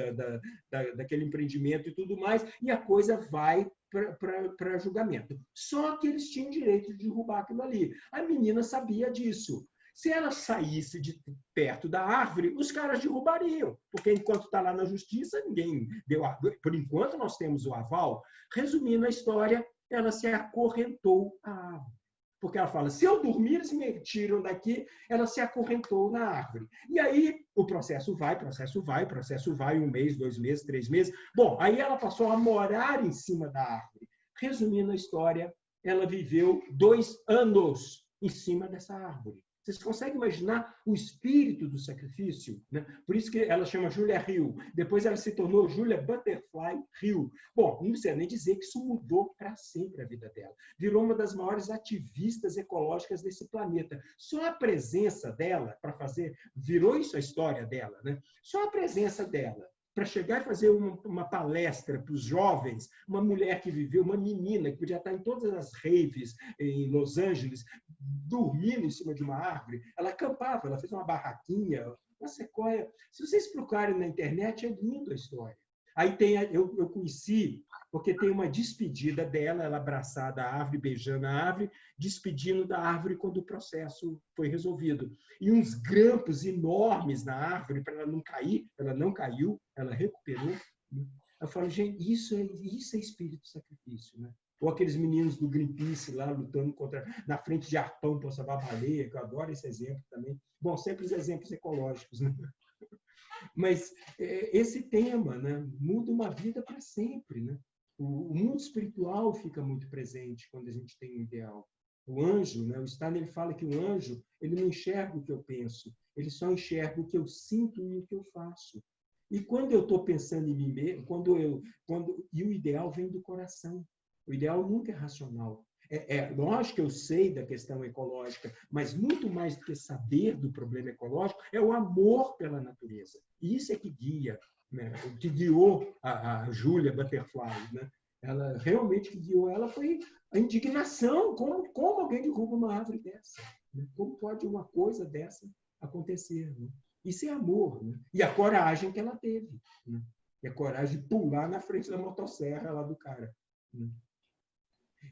daquele empreendimento e tudo mais, e a coisa vai para julgamento. Só que eles tinham direito de derrubar aquilo ali. A menina sabia disso. Se ela saísse de perto da árvore, os caras derrubariam, porque enquanto está lá na justiça, ninguém deu. Por enquanto, nós temos o aval. Resumindo a história, ela se acorrentou à árvore. Porque ela fala, se eu dormir, eles me tiram daqui, ela se acorrentou na árvore. E aí o processo vai, 1 mês, 2 meses, 3 meses. Bom, aí ela passou a morar em cima da árvore. Resumindo a história, ela viveu 2 anos em cima dessa árvore. Vocês conseguem imaginar o espírito do sacrifício? Né? Por isso que ela chama Julia Hill. Depois ela se tornou Julia Butterfly Hill. Bom, não precisa nem dizer que isso mudou para sempre a vida dela. Virou uma das maiores ativistas ecológicas desse planeta. Só a presença dela para fazer... Virou isso a história dela, né? Só a presença dela para chegar e fazer uma palestra para os jovens, uma mulher que viveu, uma menina que podia estar em todas as raves em Los Angeles, dormindo em cima de uma árvore, ela acampava, ela fez uma barraquinha, uma sequoia. Se vocês procurarem na internet, é linda a história. Aí eu conheci, porque tem uma despedida dela, ela abraçada à árvore, beijando a árvore, despedindo da árvore quando o processo foi resolvido. E uns grampos enormes na árvore para ela não cair, ela não caiu, ela recuperou. Eu falo, gente, isso é espírito de sacrifício, né? Ou aqueles meninos do Greenpeace lá lutando na frente de arpão para salvar a baleia, que eu adoro esse exemplo também. Bom, sempre os exemplos ecológicos, né? Mas esse tema, né, muda uma vida para sempre, né? O mundo espiritual fica muito presente quando a gente tem um ideal. O anjo, né, o Steiner fala que o anjo ele não enxerga o que eu penso, ele só enxerga o que eu sinto e o que eu faço. E quando eu estou pensando em mim mesmo, e o ideal vem do coração. O ideal nunca é racional. Lógico que eu sei da questão ecológica, mas muito mais do que saber do problema ecológico é o amor pela natureza. E isso é que guia, né? O que guiou a Julia Butterfly, né? Ela realmente que guiou ela foi a indignação. Como alguém derruba uma árvore dessa? Né? Como pode uma coisa dessa acontecer? Né? Isso é amor, né? E a coragem que ela teve, né? E a coragem de pular na frente da motosserra lá do cara, né?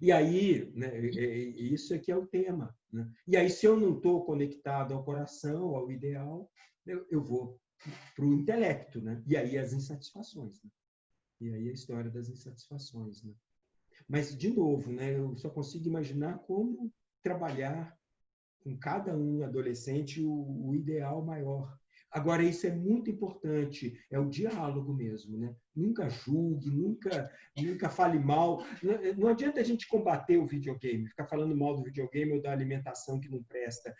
E aí, né, isso aqui é o tema, né? E aí, se eu não estou conectado ao coração, ao ideal, eu vou para o intelecto, né? E aí as insatisfações, né? E aí a história das insatisfações, né? Mas, de novo, né, eu só consigo imaginar como trabalhar com cada um adolescente o ideal maior. Agora, isso é muito importante, é o diálogo mesmo, né? Nunca julgue, nunca fale mal. Não adianta a gente combater o videogame, ficar falando mal do videogame ou da alimentação que não presta.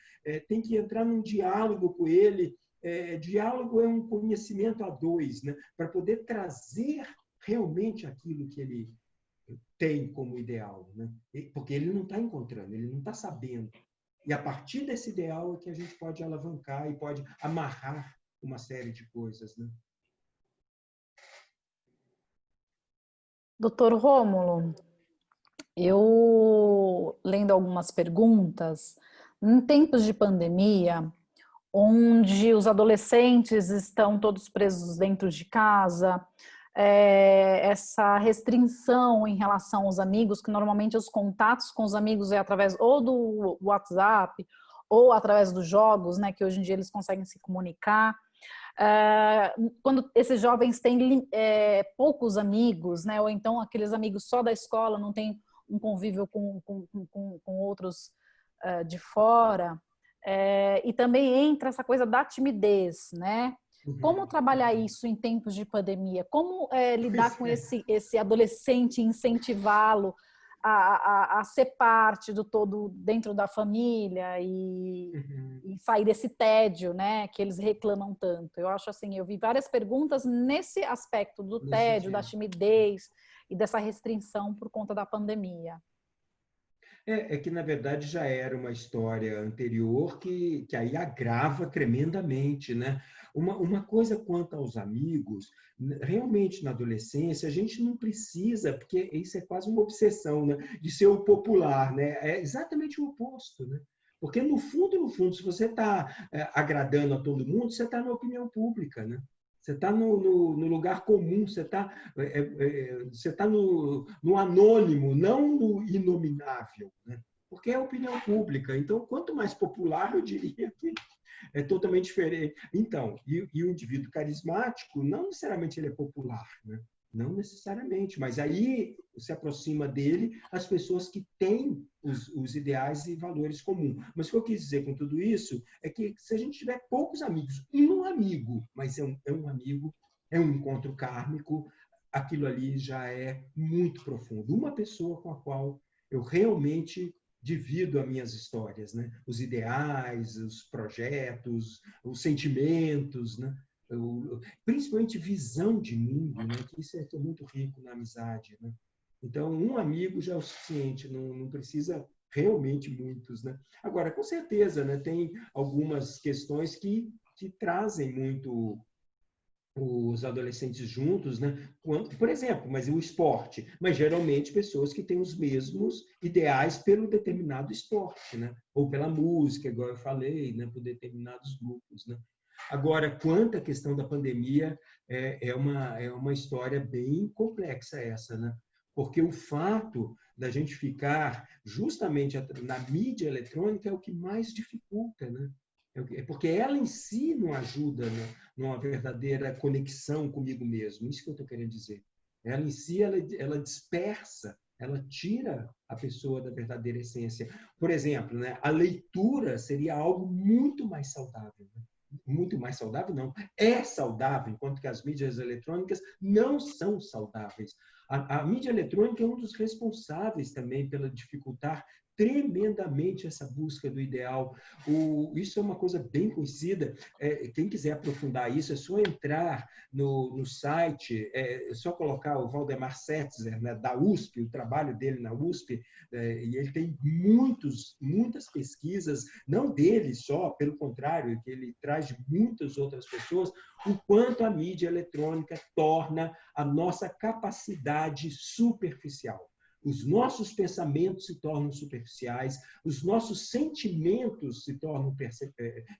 Tem que entrar num diálogo com ele. Diálogo é um conhecimento a dois, né? Para poder trazer realmente aquilo que ele tem como ideal, né? Porque ele não está encontrando, ele não está sabendo. E a partir desse ideal é que a gente pode alavancar e pode amarrar uma série de coisas, né? Doutor Rômulo, eu lendo algumas perguntas, em tempos de pandemia, onde os adolescentes estão todos presos dentro de casa, essa restrição em relação aos amigos, que normalmente os contatos com os amigos é através ou do WhatsApp ou através dos jogos, né, que hoje em dia eles conseguem se comunicar. Quando esses jovens têm poucos amigos, né, ou então aqueles amigos só da escola, não tem um convívio com outros de fora, e também entra essa coisa da timidez, né? Como trabalhar isso em tempos de pandemia? Como lidar com esse adolescente, incentivá-lo a ser parte do todo dentro da família e sair desse tédio, né, que eles reclamam tanto? Eu acho assim, eu vi várias perguntas nesse aspecto do tédio, da timidez e dessa restrição por conta da pandemia. É que, na verdade, já era uma história anterior que aí agrava tremendamente, né? Uma coisa quanto aos amigos, realmente na adolescência, a gente não precisa, porque isso é quase uma obsessão, né? De ser o popular, né? É exatamente o oposto, né? Porque, no fundo, se você está agradando a todo mundo, você está na opinião pública, né? Você está no lugar comum, você está no anônimo, não no inominável, né? Porque é opinião pública. Então, quanto mais popular, eu diria que é totalmente diferente. Então, e o indivíduo carismático, não necessariamente ele é popular, né? Não necessariamente, mas aí se aproxima dele as pessoas que têm os ideais e valores comuns. Mas o que eu quis dizer com tudo isso é que se a gente tiver poucos amigos, um amigo, mas é um amigo, é um encontro kármico, aquilo ali já é muito profundo. Uma pessoa com a qual eu realmente divido as minhas histórias, né? Os ideais, os projetos, os sentimentos, né? Principalmente visão de mundo, né? Que isso é muito rico na amizade, né? Então, um amigo já é o suficiente, não precisa realmente muitos, né? Agora, com certeza, né? Tem algumas questões que trazem muito os adolescentes juntos, né? Por exemplo, mas o esporte, mas geralmente pessoas que têm os mesmos ideais pelo determinado esporte, né? Ou pela música, igual eu falei, né? Por determinados grupos, né? Agora, quanto à questão da pandemia, é uma história bem complexa essa, né? Porque o fato da gente ficar justamente na mídia eletrônica é o que mais dificulta, né? Porque ela em si não ajuda, né, numa verdadeira conexão comigo mesmo. Isso que eu estou querendo dizer. Ela em si, ela dispersa, ela tira a pessoa da verdadeira essência. Por exemplo, né, a leitura seria algo muito mais saudável. Né? Muito mais saudável, não. É saudável, enquanto que as mídias eletrônicas não são saudáveis. A mídia eletrônica é um dos responsáveis também pela dificultar tremendamente essa busca do ideal. Isso é uma coisa bem conhecida. Quem quiser aprofundar isso, é só entrar no site, é só colocar o Waldemar Setzer, né, da USP, o trabalho dele na USP, e ele tem muitas pesquisas, não dele só, pelo contrário, que ele traz de muitas outras pessoas, o quanto a mídia eletrônica torna a nossa capacidade superficial. Os nossos pensamentos se tornam superficiais, os nossos sentimentos se tornam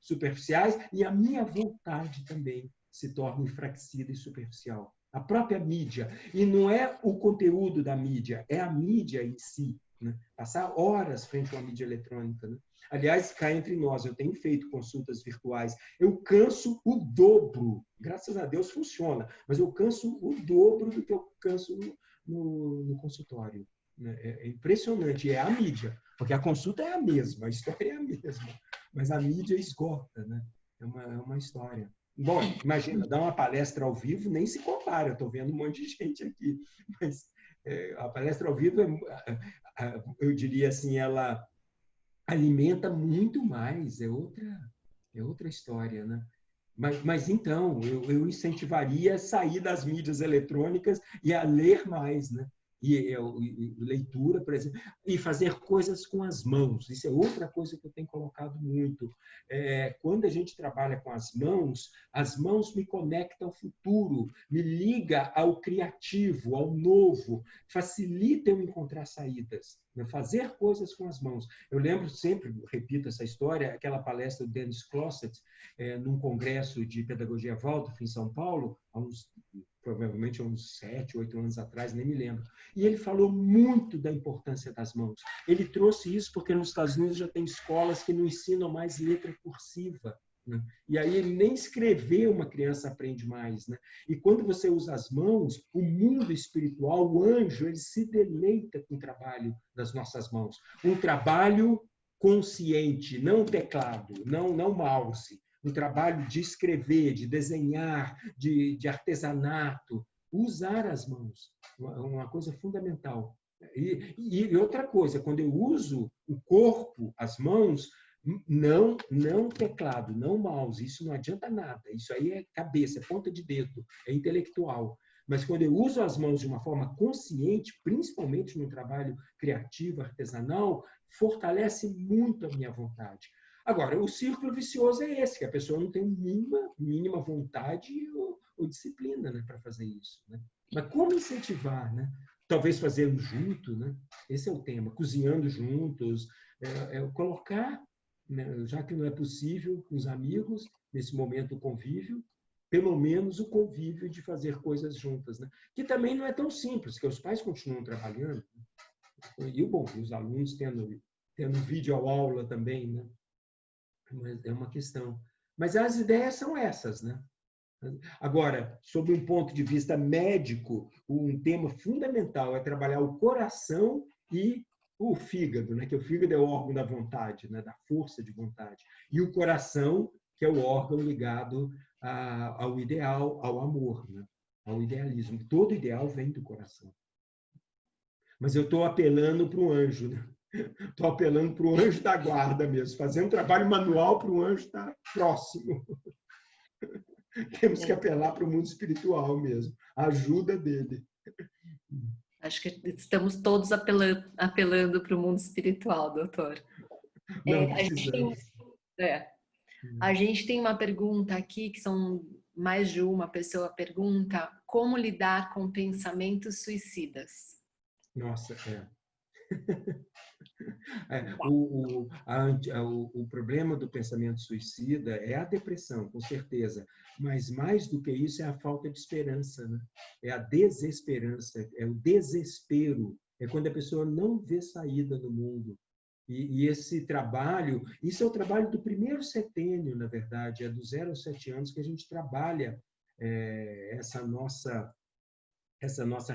superficiais e a minha vontade também se torna enfraquecida e superficial. A própria mídia. E não é o conteúdo da mídia, é a mídia em si. Né? Passar horas frente a uma mídia eletrônica. Né? Aliás, cá entre nós, eu tenho feito consultas virtuais, eu canso o dobro. Graças a Deus funciona, mas eu canso o dobro do que eu canso no consultório. É impressionante, é a mídia, porque a consulta é a mesma, a história é a mesma, mas a mídia esgota, né? É uma história. Bom, imagina, dar uma palestra ao vivo nem se compara, eu estou vendo um monte de gente aqui, mas a palestra ao vivo, eu diria assim, ela alimenta muito mais, é outra história, né? Mas então, eu incentivaria a sair das mídias eletrônicas e a ler mais, né? E leitura, por exemplo, e fazer coisas com as mãos. Isso é outra coisa que eu tenho colocado muito. Quando a gente trabalha com as mãos me conectam ao futuro, me liga ao criativo, ao novo, facilita eu encontrar saídas, né? Fazer coisas com as mãos. Eu lembro sempre, repito essa história, aquela palestra do Dennis Closet, num congresso de pedagogia Waldorf em São Paulo, provavelmente há uns 7, 8 anos atrás, nem me lembro. E ele falou muito da importância das mãos. Ele trouxe isso porque nos Estados Unidos já tem escolas que não ensinam mais letra cursiva. Né? E aí ele nem escrever uma criança aprende mais. Né? E quando você usa as mãos, o mundo espiritual, o anjo, ele se deleita com o trabalho das nossas mãos. Um trabalho consciente, não teclado, não mouse. Um trabalho de escrever, de desenhar, de artesanato, usar as mãos, uma coisa fundamental. E outra coisa, quando eu uso o corpo, as mãos, não teclado, não mouse, isso não adianta nada, isso aí é cabeça, é ponta de dedo, é intelectual. Mas quando eu uso as mãos de uma forma consciente, principalmente no trabalho criativo, artesanal, fortalece muito a minha vontade. Agora, o círculo vicioso é esse, que a pessoa não tem mínima vontade ou disciplina, né, para fazer isso. Né? Mas como incentivar? Né? Talvez fazendo junto, né? Esse é o tema, cozinhando juntos, colocar né? Já que não é possível com os amigos, nesse momento o convívio, pelo menos o convívio de fazer coisas juntas, né? Que também não é tão simples, porque os pais continuam trabalhando, e os alunos tendo videoaula também, né? Mas é uma questão. Mas as ideias são essas, né? Agora, sob um ponto de vista médico, um tema fundamental é trabalhar o coração e o fígado, né? Que o fígado é o órgão da vontade, né? Da força de vontade. E o coração, que é o órgão ligado ao ideal, ao amor, né? Ao idealismo. Todo ideal vem do coração. Mas eu estou apelando para o anjo, né? Estou apelando para o anjo da guarda mesmo, fazendo trabalho manual para o anjo estar próximo. Temos que apelar para o mundo espiritual mesmo, a ajuda dele. Acho que estamos todos apelando para o mundo espiritual, doutor. Não precisamos. A gente tem uma pergunta aqui, que são mais de uma pessoa pergunta, como lidar com pensamentos suicidas? Nossa, o problema do pensamento suicida é a depressão, com certeza. Mas mais do que isso é a falta de esperança, né? É a desesperança, é o desespero. É quando a pessoa não vê saída no mundo. E esse trabalho, isso é o trabalho do primeiro setênio, na verdade, é dos 0 aos 7 anos que a gente trabalha essa nossa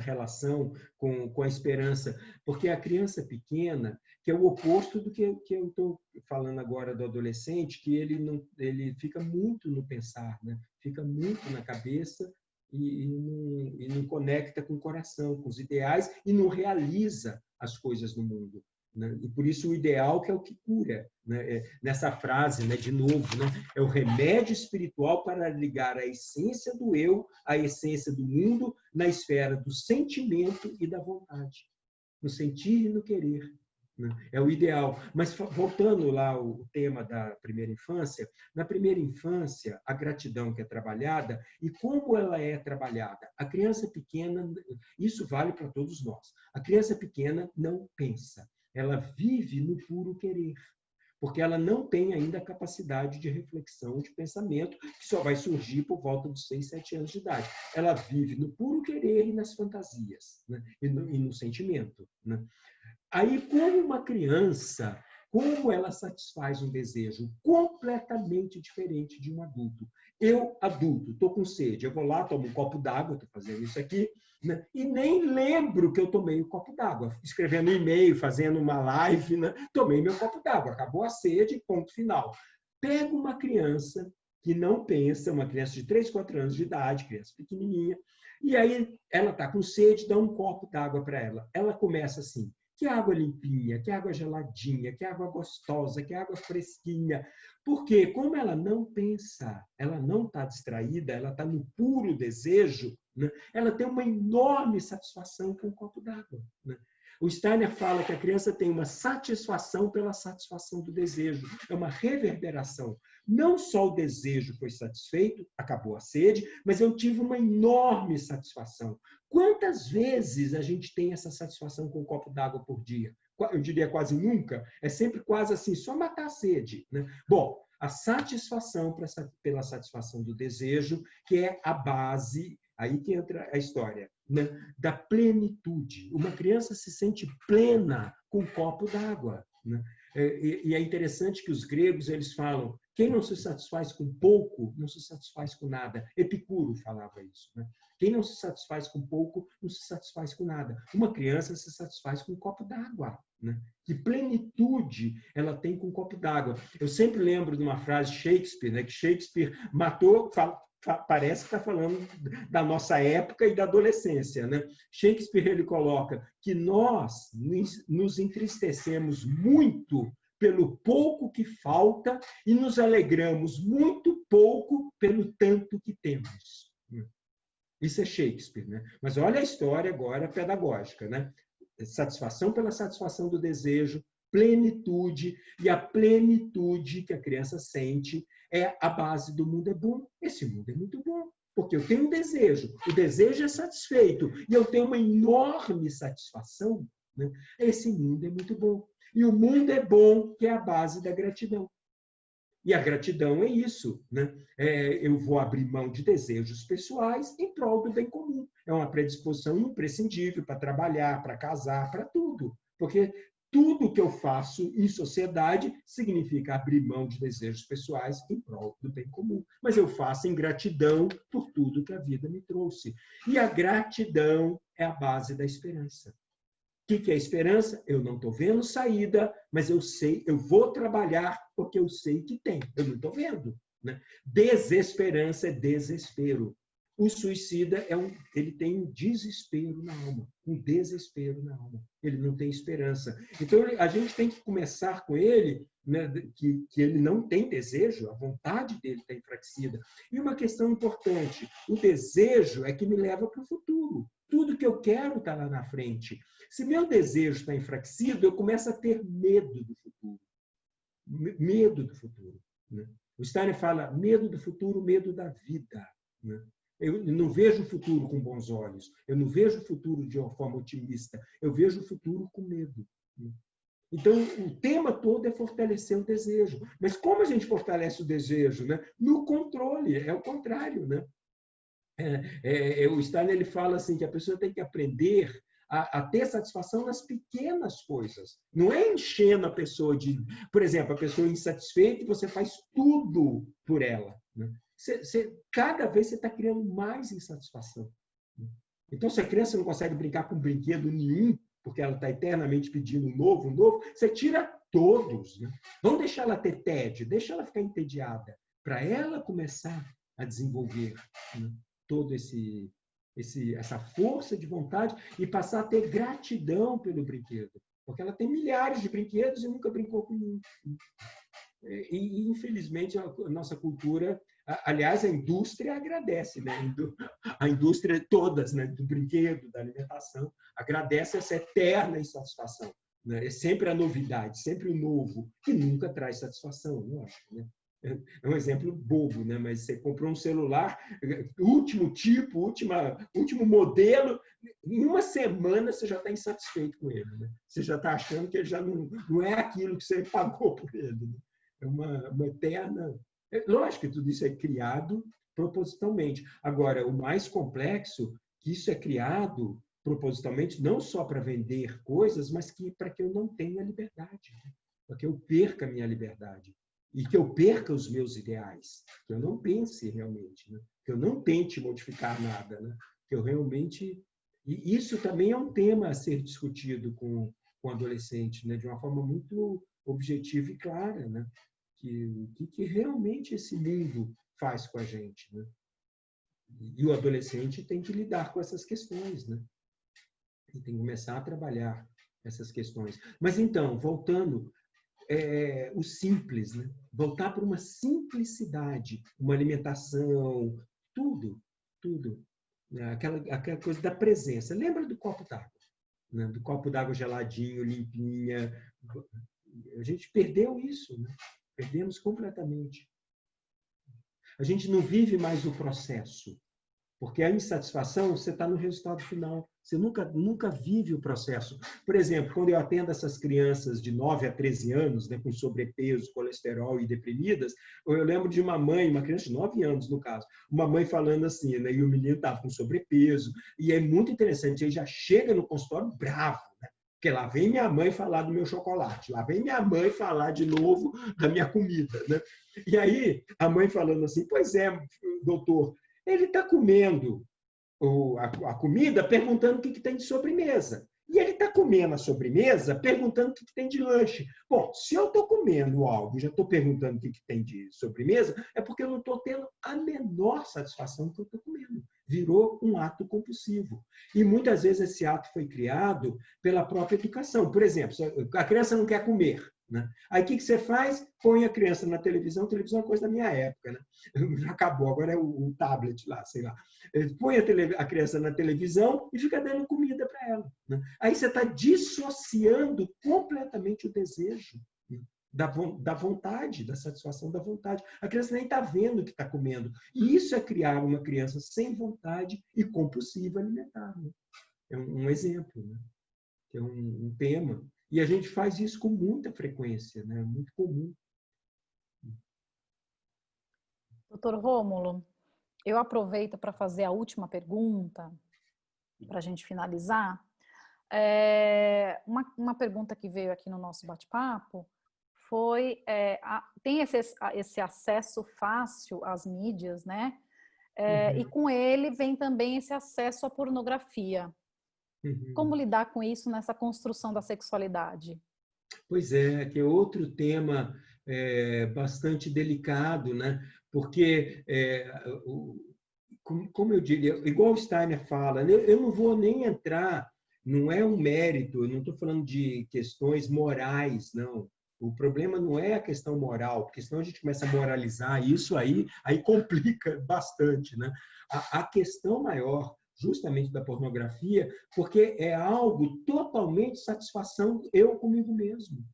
relação com a esperança, porque a criança pequena, que é o oposto do que eu estou falando agora do adolescente, que ele fica muito no pensar, né? Fica muito na cabeça e não conecta com o coração, com os ideais, e não realiza as coisas no mundo. Né? E por isso o ideal que é o que cura, né? Nessa frase, né? De novo, né? É o remédio espiritual para ligar a essência do eu à essência do mundo na esfera do sentimento e da vontade, no sentir e no querer, né? É o ideal. Mas voltando lá ao tema da primeira infância, na primeira infância a gratidão que é trabalhada, e como ela é trabalhada? A criança pequena, isso vale para todos nós, a criança pequena não pensa. Ela vive no puro querer, porque ela não tem ainda a capacidade de reflexão, de pensamento, que só vai surgir por volta dos 6, 7 anos de idade. Ela vive no puro querer e nas fantasias, né? E no sentimento, né? Aí, como uma criança, como ela satisfaz um desejo completamente diferente de um adulto. Eu, adulto, estou com sede, eu vou lá, tomo um copo d'água, estou fazendo isso aqui, né? E nem lembro que eu tomei o copo d'água. Escrevendo um e-mail, fazendo uma live, né? Tomei meu copo d'água, acabou a sede, ponto final. Pega uma criança que não pensa, uma criança de 3, 4 anos de idade, criança pequenininha, e aí ela está com sede, dá um copo d'água para ela. Ela começa assim: que água limpinha, que água geladinha, que água gostosa, que água fresquinha. Porque, como ela não pensa, ela não está distraída, ela está no puro desejo, né? Ela tem uma enorme satisfação com um copo d'água, né? O Steiner fala que a criança tem uma satisfação pela satisfação do desejo, é uma reverberação. Não só o desejo foi satisfeito, acabou a sede, mas eu tive uma enorme satisfação. Quantas vezes a gente tem essa satisfação com um copo d'água por dia? Eu diria quase nunca. É sempre quase assim, só matar a sede, né? Bom, a satisfação pela satisfação do desejo, que é a base, aí que entra a história, né? Da plenitude. Uma criança se sente plena com um copo d'água, né? E é interessante que os gregos, eles falam: quem não se satisfaz com pouco, não se satisfaz com nada. Epicuro falava isso, né? Quem não se satisfaz com pouco, não se satisfaz com nada. Uma criança se satisfaz com um copo d'água, né? Que plenitude ela tem com um copo d'água. Eu sempre lembro de uma frase de Shakespeare, né? Que Shakespeare matou... Parece que está falando da nossa época e da adolescência, né? Shakespeare, ele coloca que nós nos entristecemos muito pelo pouco que falta e nos alegramos muito pouco pelo tanto que temos. Isso é Shakespeare, né? Mas olha a história agora pedagógica, né? Satisfação pela satisfação do desejo, plenitude, e a plenitude que a criança sente é a base do mundo é bom. Esse mundo é muito bom, porque eu tenho um desejo, o desejo é satisfeito, e eu tenho uma enorme satisfação, né? Esse mundo é muito bom. E o mundo é bom, que é a base da gratidão. E a gratidão é isso, né? Eu vou abrir mão de desejos pessoais em prol do bem comum. É uma predisposição imprescindível para trabalhar, para casar, para tudo. Porque tudo que eu faço em sociedade significa abrir mão de desejos pessoais em prol do bem comum. Mas eu faço em gratidão por tudo que a vida me trouxe. E a gratidão é a base da esperança. O que é esperança? Eu não estou vendo saída, mas eu sei, eu vou trabalhar porque eu sei que tem. Eu não estou vendo, né? Desesperança é desespero. O suicida ele tem um desespero na alma, um desespero na alma. Ele não tem esperança. Então a gente tem que começar com ele, né, que ele não tem desejo, a vontade dele está enfraquecida. E uma questão importante: o desejo é que me leva para o futuro. Tudo que eu quero está lá na frente. Se meu desejo está enfraquecido, eu começo a ter medo do futuro. Medo do futuro, né? O Steiner fala medo do futuro, medo da vida, né? Eu não vejo o futuro com bons olhos. Eu não vejo o futuro de uma forma otimista. Eu vejo o futuro com medo, né? Então, o tema todo é fortalecer o desejo. Mas como a gente fortalece o desejo, né? No controle, é o contrário, né? O Steiner ele fala assim, que a pessoa tem que aprender a ter satisfação nas pequenas coisas. Não é enchendo a pessoa de... Por exemplo, a pessoa insatisfeita e você faz tudo por ela, né? Cada vez você está criando mais insatisfação. Então, se a criança não consegue brincar com brinquedo nenhum, porque ela está eternamente pedindo um novo, você tira todos, né? Vamos deixar ela ter tédio, deixa ela ficar entediada, para ela começar a desenvolver, né, todo essa força de vontade e passar a ter gratidão pelo brinquedo. Porque ela tem milhares de brinquedos e nunca brincou com nenhum. E infelizmente, a nossa cultura, aliás, a indústria agradece, né? A indústria todas, né? Do brinquedo, da alimentação, agradece essa eterna insatisfação, né? É sempre a novidade, sempre o novo, que nunca traz satisfação, lógico, né? É um exemplo bobo, né? Mas você comprou um celular, último tipo, último modelo, em uma semana você já está insatisfeito com ele, né? Você já está achando que ele já não é aquilo que você pagou por ele, né? É uma eterna... Lógico que tudo isso é criado propositalmente. Agora, o mais complexo, que isso é criado propositalmente não só para vender coisas, mas para que eu não tenha liberdade, né? Para que eu perca a minha liberdade. E que eu perca os meus ideais. Que eu não pense realmente, né? Que eu não tente modificar nada, né? Que eu realmente... E isso também é um tema a ser discutido com o adolescente, né? De uma forma muito objetiva e clara, né? Que realmente esse mundo faz com a gente, né? E o adolescente tem que lidar com essas questões, né? E tem que começar a trabalhar essas questões. Mas então, voltando, o simples, né? Voltar para uma simplicidade, uma alimentação, tudo. Aquela coisa da presença. Lembra do copo d'água, né? Do copo d'água geladinho, limpinha. A gente perdeu isso, né? Perdemos completamente. A gente não vive mais o processo, porque a insatisfação, você está no resultado final. Você nunca vive o processo. Por exemplo, quando eu atendo essas crianças de 9 a 13 anos, né, com sobrepeso, colesterol e deprimidas, eu lembro de uma mãe, uma criança de 9 anos, no caso, uma mãe falando assim, né, e o menino estava com sobrepeso, e é muito interessante, ele já chega no consultório bravo, né? Porque lá vem minha mãe falar do meu chocolate, lá vem minha mãe falar de novo da minha comida, né? E aí, a mãe falando assim, pois é, doutor, ele está comendo a comida perguntando o que tem de sobremesa. E ele está comendo a sobremesa perguntando o que tem de lanche. Bom, se eu estou comendo algo e já estou perguntando o que tem de sobremesa, é porque eu não estou tendo a menor satisfação do que eu estou comendo. Virou um ato compulsivo. E muitas vezes esse ato foi criado pela própria educação. Por exemplo, a criança não quer comer, né? Aí o que você faz? Põe a criança na televisão. Televisão é coisa da minha época, né? Já acabou, agora é o tablet lá, sei lá. Põe a criança na televisão e fica dando comida para ela, né? Aí você está dissociando completamente o desejo, né? Da vontade, da satisfação da vontade. A criança nem está vendo o que está comendo. E isso é criar uma criança sem vontade e compulsiva alimentar, né? É um exemplo, né? É um tema. E a gente faz isso com muita frequência, né? Muito comum. Doutor Rômulo, eu aproveito para fazer a última pergunta, para a gente finalizar. Uma pergunta que veio aqui no nosso bate-papo foi, tem esse acesso fácil às mídias, né? E com ele vem também esse acesso à pornografia. Como lidar com isso nessa construção da sexualidade? Pois é, que é outro tema bastante delicado, né? Porque, como eu diria, igual o Steiner fala, eu não vou nem entrar, não é um mérito, eu não estou falando de questões morais, não. O problema não é a questão moral, porque senão a gente começa a moralizar isso, aí complica bastante, né? A questão maior justamente da pornografia, porque é algo totalmente satisfação eu comigo mesmo.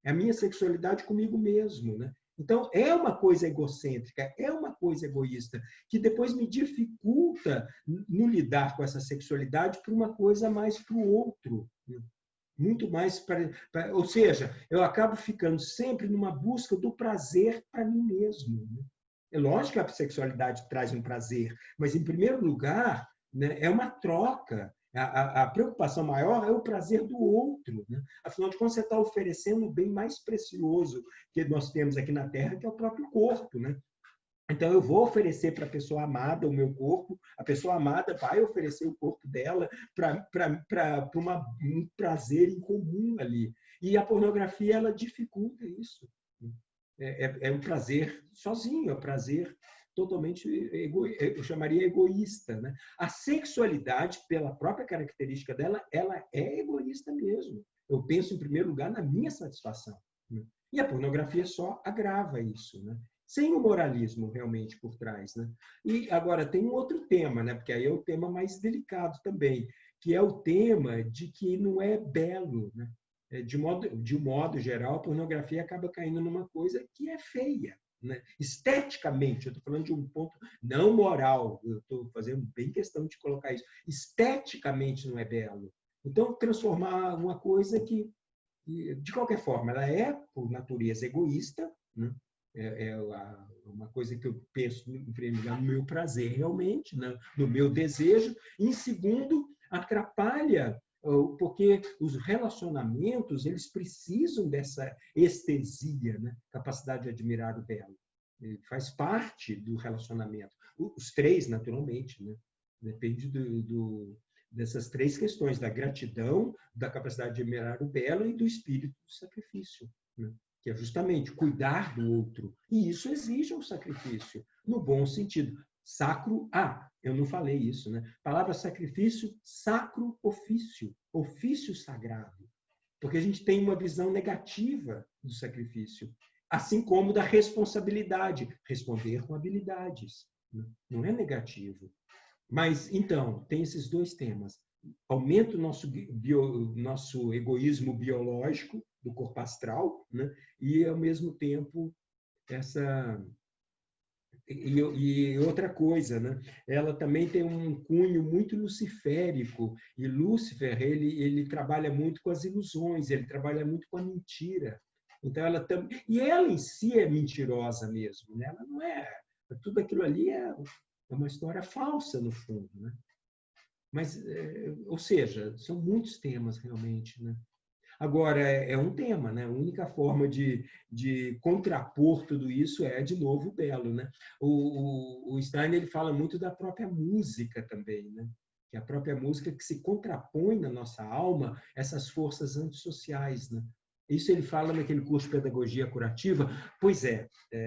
É a minha sexualidade comigo mesmo, né? Então, é uma coisa egocêntrica, é uma coisa egoísta, que depois me dificulta no lidar com essa sexualidade para uma coisa mais para o outro. Muito mais ou seja, eu acabo ficando sempre numa busca do prazer para mim mesmo. Né? É lógico que a sexualidade traz um prazer, mas, em primeiro lugar, né, é uma troca. A preocupação maior é o prazer do outro. Né? Afinal de contas, você está oferecendo o bem mais precioso que nós temos aqui na Terra, que é o próprio corpo. Né? Então, eu vou oferecer para a pessoa amada o meu corpo, a pessoa amada vai oferecer o corpo dela para um prazer em comum ali. E a pornografia, ela dificulta isso. É um prazer sozinho, é um prazer totalmente, eu chamaria egoísta. Né? A sexualidade, pela própria característica dela, ela é egoísta mesmo. Eu penso, em primeiro lugar, na minha satisfação. Né? E a pornografia só agrava isso, né? Sem o moralismo realmente por trás. Né? E agora tem um outro tema, né? Porque aí é o tema mais delicado também, que é o tema de que não é belo. Né? De um modo geral, a pornografia acaba caindo numa coisa que é feia. Né? Esteticamente, eu estou falando de um ponto não moral, eu estou fazendo bem questão de colocar isso. Esteticamente não é belo. Então, transformar uma coisa que, de qualquer forma, ela é, por natureza, egoísta, né? Uma coisa que eu penso, em primeiro lugar, no meu prazer realmente, né? No meu desejo. Em segundo, atrapalha, porque os relacionamentos, eles precisam dessa estesia, né? Capacidade de admirar o belo. Faz parte do relacionamento. Os três, naturalmente, né? Depende dessas três questões, da gratidão, da capacidade de admirar o belo e do espírito do sacrifício, né? Que é justamente cuidar do outro. E isso exige um sacrifício, no bom sentido. Sacro, eu não falei isso, né? Palavra sacrifício, sacro ofício, ofício sagrado. Porque a gente tem uma visão negativa do sacrifício, assim como da responsabilidade, responder com habilidades. Não é negativo. Mas, então, tem esses dois temas. Aumenta o nosso egoísmo biológico, do corpo astral, né? E, ao mesmo tempo, E outra coisa, né? Ela também tem um cunho muito luciférico, e Lúcifer, ele trabalha muito com as ilusões, ele trabalha muito com a mentira. Então, e ela em si é mentirosa mesmo, né? Ela não é... Tudo aquilo ali é uma história falsa, no fundo, né? Mas, ou seja, são muitos temas, realmente, né? Agora, é um tema, né? A única forma de contrapor tudo isso é, de novo, o belo, né? O Steiner, ele fala muito da própria música também, né? Que é a própria música que se contrapõe na nossa alma essas forças antissociais, né? Isso ele fala naquele curso de Pedagogia Curativa. Pois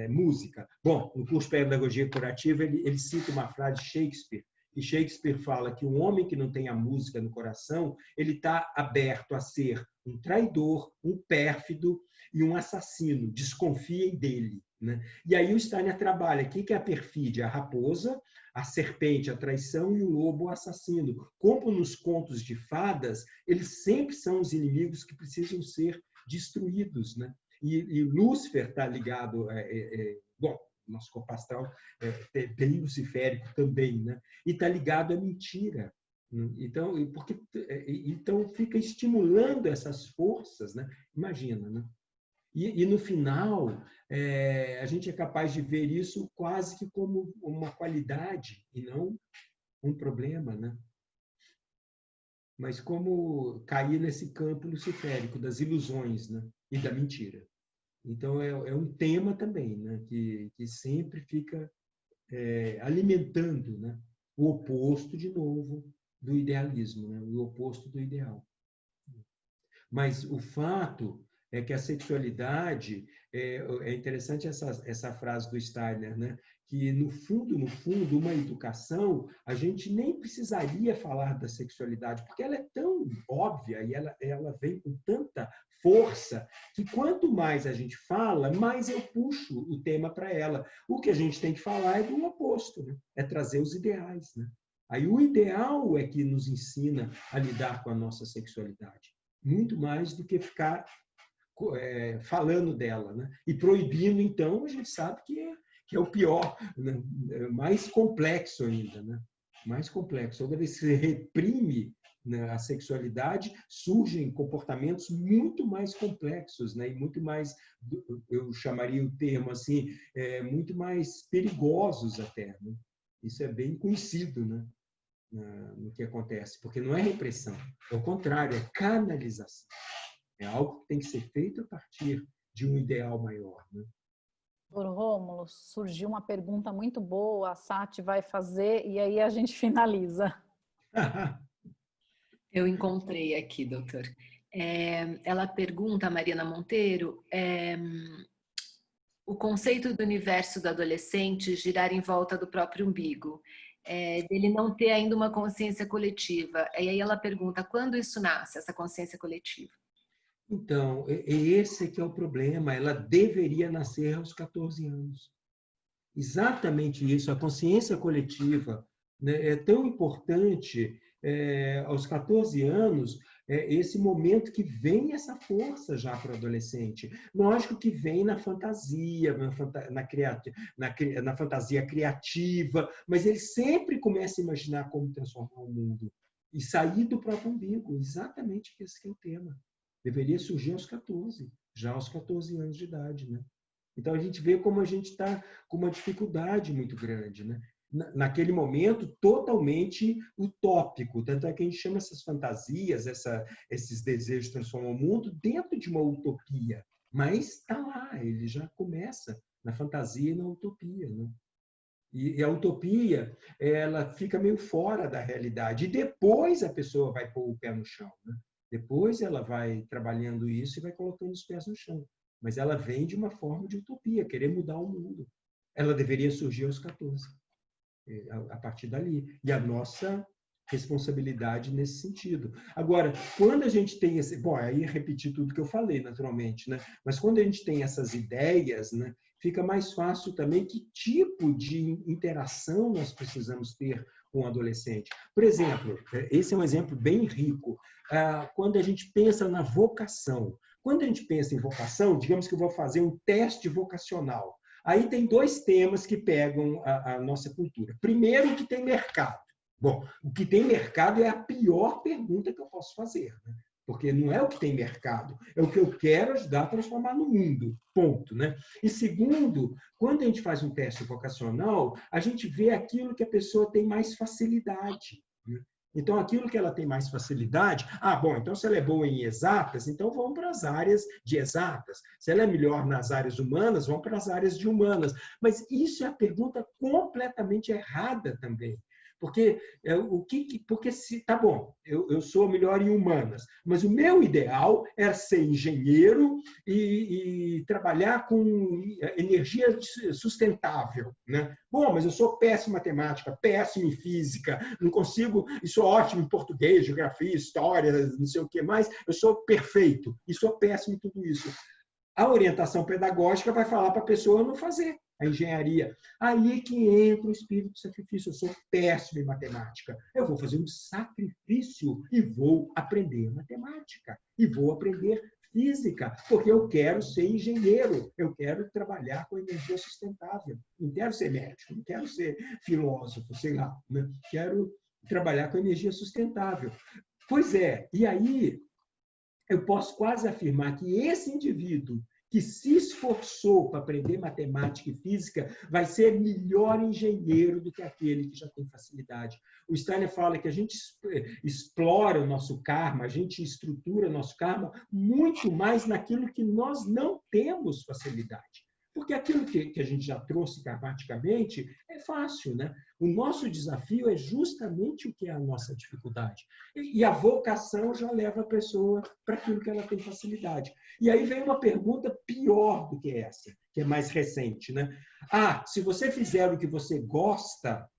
música. Bom, no curso de Pedagogia Curativa, ele cita uma frase de Shakespeare, e Shakespeare fala que um homem que não tem a música no coração, ele está aberto a ser um traidor, um pérfido e um assassino. Desconfiem dele. Né? E aí o Steiner trabalha. O que é a perfídia? A raposa, a serpente, a traição, e o lobo, o assassino. Como nos contos de fadas, eles sempre são os inimigos que precisam ser destruídos. Né? E Lúcifer está ligado... Bom, nosso corpo astral é bem luciférico também, né? E está ligado à mentira. Então fica estimulando essas forças, né? Imagina, né? E no final, a gente é capaz de ver isso quase que como uma qualidade e não um problema, né? Mas como cair nesse campo luciférico das ilusões, né? E da mentira. Então, é um tema também, né? que sempre fica alimentando, né? O oposto, de novo, do idealismo, né? O oposto do ideal. Mas o fato é que a sexualidade, é interessante essa frase do Steiner, né? Que no fundo, uma educação, a gente nem precisaria falar da sexualidade, porque ela é tão óbvia e ela vem com tanta força que quanto mais a gente fala, mais eu puxo o tema para ela. O que a gente tem que falar é do oposto, né? É trazer os ideais, né? Aí o ideal é que nos ensina a lidar com a nossa sexualidade. Muito mais do que ficar falando dela, né? E proibindo, então, a gente sabe que é o pior, né? Mais complexo ainda, né? Mais complexo. Toda vez que se reprime, né, a sexualidade, surgem comportamentos muito mais complexos, né? E muito mais, eu chamaria o termo assim, muito mais perigosos até, né? Isso é bem conhecido, né? No que acontece, porque não é repressão, é o contrário, é canalização. É algo que tem que ser feito a partir de um ideal maior, né? Doutor Rômulo, surgiu uma pergunta muito boa, a Sati vai fazer e aí a gente finaliza. Eu encontrei aqui, doutor. Ela pergunta, a Mariana Monteiro, o conceito do universo do adolescente girar em volta do próprio umbigo, dele não ter ainda uma consciência coletiva. E aí ela pergunta, quando isso nasce, essa consciência coletiva? Então, esse que é o problema. Ela deveria nascer aos 14 anos. Exatamente isso. A consciência coletiva, né, é tão importante aos 14 anos, esse momento que vem essa força já para o adolescente. Lógico que vem na fantasia, na fantasia criativa, mas ele sempre começa a imaginar como transformar o mundo e sair do próprio umbigo. Exatamente esse que é o tema. Deveria surgir aos 14, já aos 14 anos de idade, né? Então, a gente vê como a gente está com uma dificuldade muito grande, né? Naquele momento, totalmente utópico. Tanto é que a gente chama essas fantasias, esses desejos de transformar o mundo dentro de uma utopia. Mas está lá, ele já começa na fantasia e na utopia, né? E a utopia, ela fica meio fora da realidade. E depois a pessoa vai pôr o pé no chão, né? Depois ela vai trabalhando isso e vai colocando os pés no chão. Mas ela vem de uma forma de utopia, querer mudar o mundo. Ela deveria surgir aos 14, a partir dali. E a nossa responsabilidade nesse sentido. Agora, quando a gente tem esse... Bom, aí repetir tudo que eu falei, naturalmente, né? Mas quando a gente tem essas ideias, né, fica mais fácil também que tipo de interação nós precisamos ter com o adolescente. Por exemplo, esse é um exemplo bem rico. Quando a gente pensa na vocação. Quando a gente pensa em vocação, digamos que eu vou fazer um teste vocacional. Aí tem dois temas que pegam a nossa cultura. Primeiro, o que tem mercado. Bom, o que tem mercado é a pior pergunta que eu posso fazer, né? Porque não é o que tem mercado, é o que eu quero ajudar a transformar no mundo, ponto, né? E segundo, quando a gente faz um teste vocacional, a gente vê aquilo que a pessoa tem mais facilidade, né? Então, aquilo que ela tem mais facilidade, bom, então se ela é boa em exatas, então vamos para as áreas de exatas. Se ela é melhor nas áreas humanas, vamos para as áreas de humanas. Mas isso é a pergunta completamente errada também. Porque se tá bom, eu sou melhor em humanas, mas o meu ideal é ser engenheiro e trabalhar com energia sustentável, né? Bom, mas eu sou péssimo em matemática, péssimo em física, não consigo, e sou ótimo em português, geografia, história, não sei o que mais, eu sou perfeito e sou péssimo em tudo isso. A orientação pedagógica vai falar para a pessoa não fazer a engenharia. Aí que entra o espírito de sacrifício. Eu sou péssimo em matemática. Eu vou fazer um sacrifício e vou aprender matemática. E vou aprender física, porque eu quero ser engenheiro. Eu quero trabalhar com energia sustentável. Não quero ser médico, não quero ser filósofo, sei lá, né? Quero trabalhar com energia sustentável. Pois é, e aí eu posso quase afirmar que esse indivíduo que se esforçou para aprender matemática e física vai ser melhor engenheiro do que aquele que já tem facilidade. O Steiner fala que a gente explora o nosso karma, a gente estrutura o nosso karma muito mais naquilo que nós não temos facilidade. Porque aquilo que a gente já trouxe karmaticamente é fácil, né? O nosso desafio é justamente o que é a nossa dificuldade. E a vocação já leva a pessoa para aquilo que ela tem facilidade. E aí vem uma pergunta pior do que essa, que é mais recente, né? Se você fizer o que você gosta,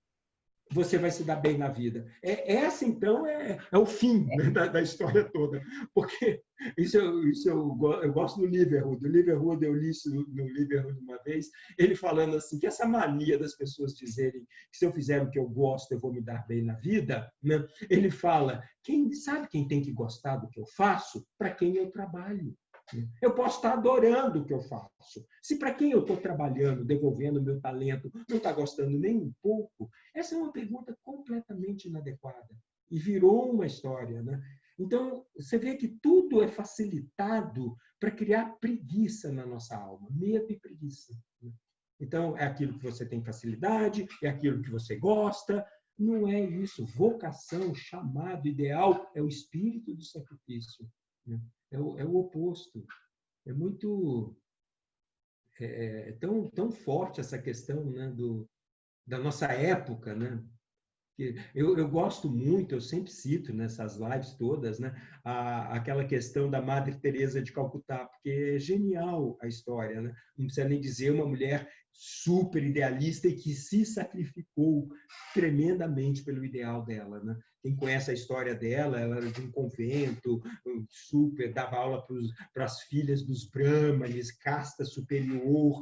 você vai se dar bem na vida. Essa, então, é o fim, né, da história toda. Porque eu gosto do Liverwood. O Liverwood, eu li isso no Liverwood uma vez, ele falando assim, que essa mania das pessoas dizerem que se eu fizer o que eu gosto, eu vou me dar bem na vida, né? Ele fala, sabe quem tem que gostar do que eu faço? Para quem eu trabalho. Eu posso estar adorando o que eu faço. Se para quem eu estou trabalhando, devolvendo o meu talento, não está gostando nem um pouco, essa é uma pergunta completamente inadequada. E virou uma história, né? Então, você vê que tudo é facilitado para criar preguiça na nossa alma, medo e preguiça. Então, é aquilo que você tem facilidade, é aquilo que você gosta. Não é isso. Vocação, chamado, ideal, é o espírito do sacrifício. É o oposto. É muito... tão forte essa questão, né, da nossa época, né? Eu gosto muito, eu sempre cito nessas lives todas, né, aquela questão da Madre Teresa de Calcutá, porque é genial a história, né? Não precisa nem dizer, uma mulher super idealista e que se sacrificou tremendamente pelo ideal dela, né? Quem conhece a história dela, ela era de um convento, super, dava aula para as filhas dos brahmanes, casta superior,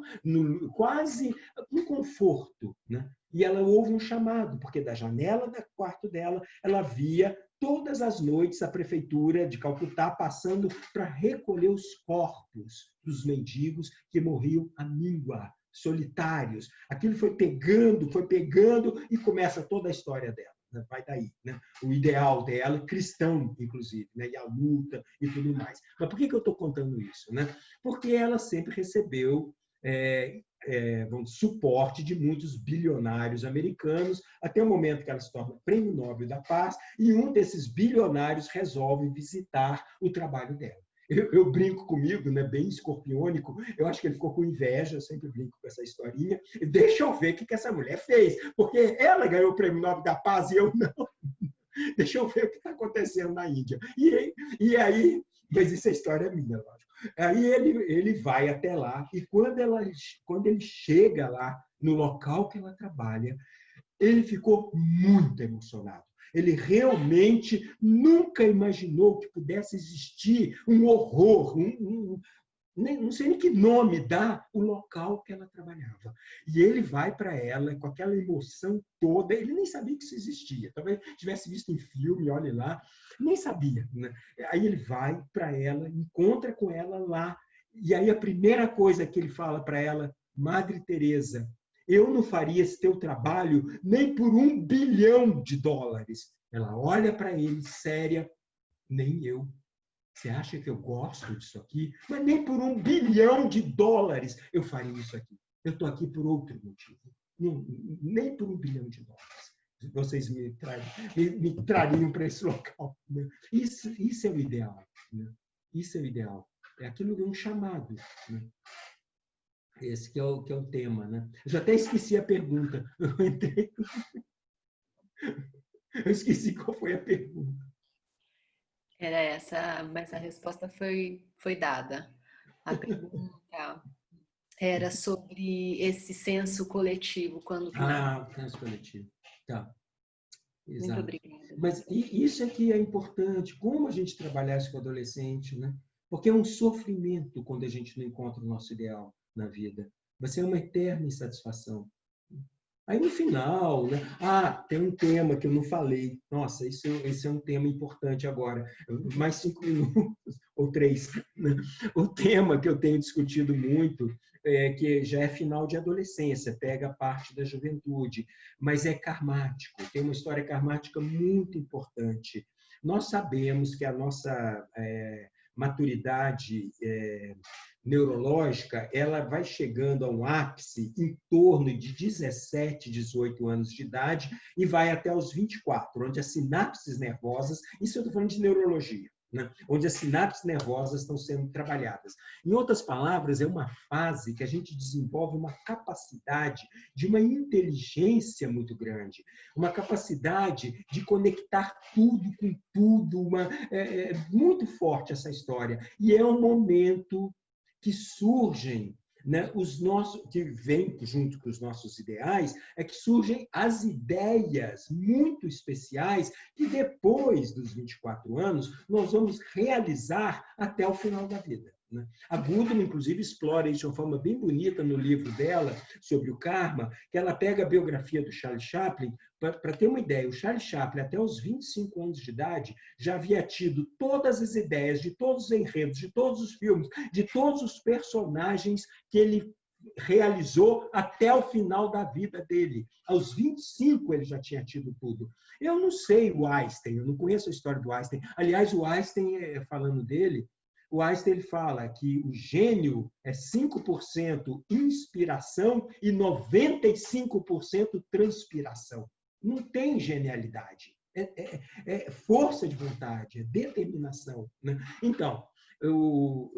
quase no conforto, né? E ela ouve um chamado, porque da janela do quarto dela, ela via todas as noites a prefeitura de Calcutá passando para recolher os corpos dos mendigos que morriam à míngua, solitários. Aquilo foi pegando e começa toda a história dela. Né? Vai daí, né? O ideal dela, cristão, inclusive, né? E a luta e tudo mais. Mas por que eu estou contando isso? Né? Porque ela sempre recebeu suporte de muitos bilionários americanos, até o momento que ela se torna Prêmio Nobel da Paz, e um desses bilionários resolve visitar o trabalho dela. Eu brinco comigo, né, bem escorpiônico, eu acho que ele ficou com inveja, eu sempre brinco com essa historinha, deixa eu ver o que essa mulher fez, porque ela ganhou o Prêmio Nobel da Paz e eu não. Deixa eu ver o que está acontecendo na Índia. E aí, mas isso é história minha, lógico. Aí ele vai até lá e quando ele chega lá no local que ela trabalha, ele ficou muito emocionado. Ele realmente nunca imaginou que pudesse existir um horror, não sei nem que nome dá o local que ela trabalhava. E ele vai para ela com aquela emoção toda, ele nem sabia que isso existia, talvez tivesse visto em filme, olhe lá, nem sabia. Né? Aí ele vai para ela, encontra com ela lá, e aí a primeira coisa que ele fala para ela, Madre Teresa, eu não faria esse teu trabalho nem por $1 bilhão. Ela olha para ele, séria, nem eu. Você acha que eu gosto disso aqui? Mas nem por $1 bilhão eu faria isso aqui. Eu estou aqui por outro motivo. Nem por $1 bilhão. Vocês me trariam para esse local. Né? Isso é o ideal. Né? Isso é o ideal. É aquilo que é um chamado. Né? Esse que é o tema. Né? Eu já até esqueci a pergunta. Eu esqueci qual foi a pergunta. Era essa, mas a resposta foi dada. A pergunta era sobre esse senso coletivo. O senso coletivo. Tá. Exato. Muito obrigada. Mas isso é que é importante, como a gente trabalhar isso com o adolescente, né? Porque é um sofrimento quando a gente não encontra o nosso ideal na vida. Vai ser uma eterna insatisfação. Aí, no final, né? Tem um tema que eu não falei. Nossa, esse é um tema importante agora. Mais 5 minutos, ou 3. Né? O tema que eu tenho discutido muito, que já é final de adolescência, pega a parte da juventude, mas é karmático. Tem uma história karmática muito importante. Nós sabemos que a nossa maturidade neurológica, ela vai chegando a um ápice em torno de 17, 18 anos de idade e vai até os 24, onde as sinapses nervosas, isso eu estou falando de neurologia, né? Onde as sinapses nervosas estão sendo trabalhadas. Em outras palavras, é uma fase que a gente desenvolve uma capacidade de uma inteligência muito grande, uma capacidade de conectar tudo com tudo, muito forte essa história. E é um momento que surgem, né, que vem junto com os nossos ideais, é que surgem as ideias muito especiais que depois dos 24 anos nós vamos realizar até o final da vida. Né? A Goodman, inclusive, explora isso de uma forma bem bonita no livro dela sobre o karma, que ela pega a biografia do Charlie Chaplin. Para ter uma ideia, o Charlie Chaplin, até os 25 anos de idade, já havia tido todas as ideias de todos os enredos, de todos os filmes, de todos os personagens que ele realizou até o final da vida dele. Aos 25 ele já tinha tido tudo. Eu não sei o Einstein, eu não conheço a história do Einstein. Aliás, o Einstein, falando dele, o Einstein ele fala que o gênio é 5% inspiração e 95% transpiração. Não tem genialidade. É força de vontade, é determinação. Né? Então, eu